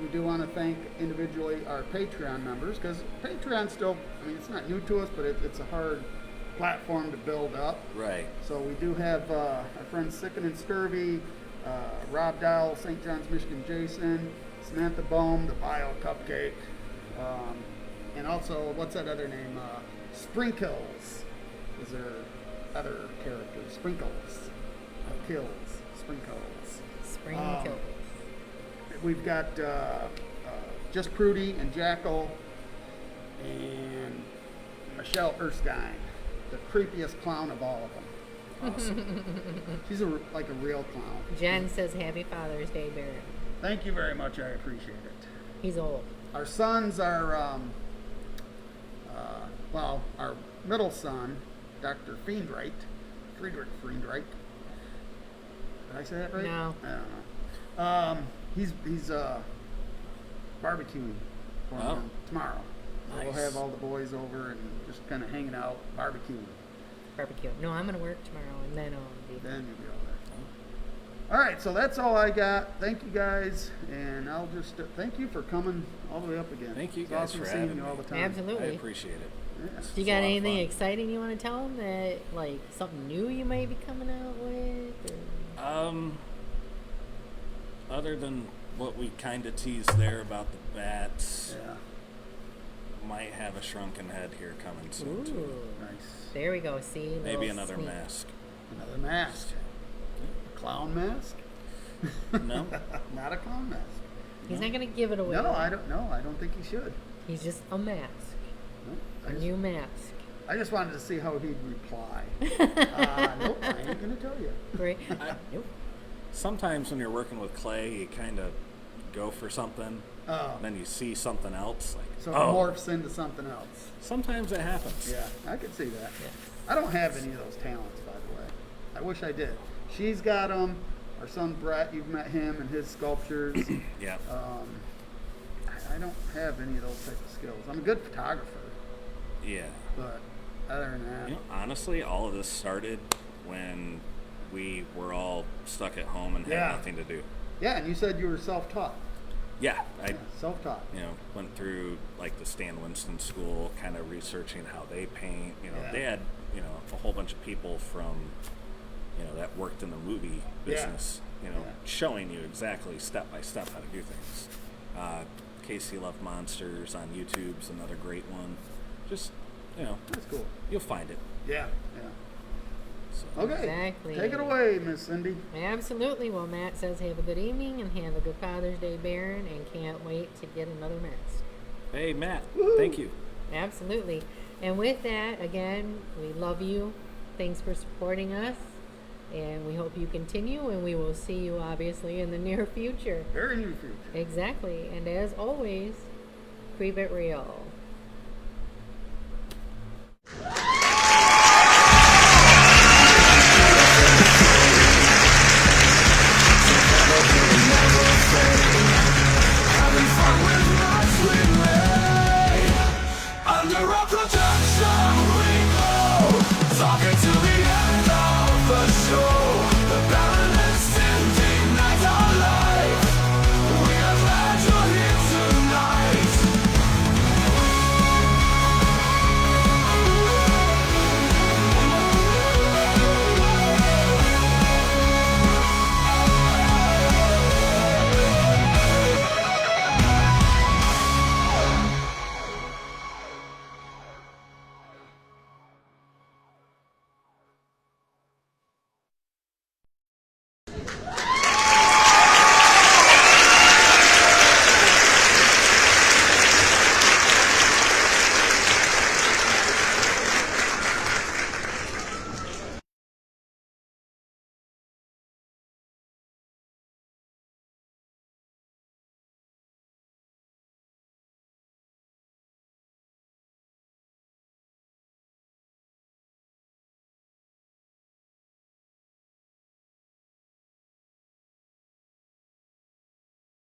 we do want to thank individually our Patreon members, because Patreon still, it's not new to us, but it's a hard platform to build up. Right. So we do have our friends Sicken and Scurvy, Rob Dowell, St. John's, Michigan, Jason, Samantha Bohm, the Bio Cupcake, and also, what's that other name? Sprinkles is their other character. Sprinkles. Kills. Sprinkles. Springfield. We've got Just Prudy and Jackal and Michelle Erskine, the creepiest clown of all of them. Awesome. She's like a real clown. Jen says Happy Father's Day, Barrett. Thank you very much. I appreciate it. He's old. Our sons are, our middle son, Dr. Friedrich. Did I say that right? No. I don't know. He's barbecuing for Oh. him tomorrow. So we'll Nice. have all the boys over and just kind of hanging out, barbecuing. Barbecue. No, I'm going to work tomorrow, and then I'll be. Then you'll be all there. All right, so that's all I got. Thank you guys, and I'll just thank you for coming all the way up again. Thank you It's guys awesome for seeing having you all me. the time. I Absolutely. appreciate it. Yeah. You It's a got lot of anything fun. exciting you want to tell them that, like, something new you might be coming out with? Or? Other than what we kind of teased there about the bats, Yeah. might have a shrunken head here coming soon Ooh. too. Nice. There we go. See? Maybe Little another sneak. mask. Another mask. Clown mask? No? Not a clown mask. He's not going to give it away. No, I don't. No, I don't think he should. He's just a mask. No, A new mask. I just wanted to see how he'd reply. Nope, I ain't gonna tell you. Great. Nope. Sometimes when you're working with clay, you kind of go for something, Oh. and then you see something else. Like, So it oh, morphs into something else. sometimes it happens. Yeah, I could see that. Yeah. I don't have any of those talents, by the way. I wish I did. She's got them. Our son Brett, you've met him and his sculptures. Yeah. I don't have any of those type of skills. I'm a good photographer, Yeah. but other than that, You know, honestly, all of this started when we were all stuck at home and had Yeah. nothing to do. yeah. And you said you were self-taught. Yeah, I Yeah, self-taught. went through like the Stan Winston School, kind of researching how they paint. Yeah. They had a whole bunch of people from that worked in the movie Yeah. business. Yeah. Showing you exactly step by step how to do things. Casey Love Monsters on YouTube's another great one. Just That's cool. you'll find it. Yeah, yeah. So. Okay. Exactly. Take it away, Miss Cindy. Absolutely. Well, Matt says have a good evening and have a good Father's Day, Baron, and can't wait to get another mask. Hey Matt, Woo. thank you. Absolutely. And with that, again, we love you. Thanks for supporting us. And we hope you continue, and we will see you obviously in the near future. Very near future. Exactly. And as always, keep it real. Having fun with life we made. Under our protection we go. Talking to the end of the show.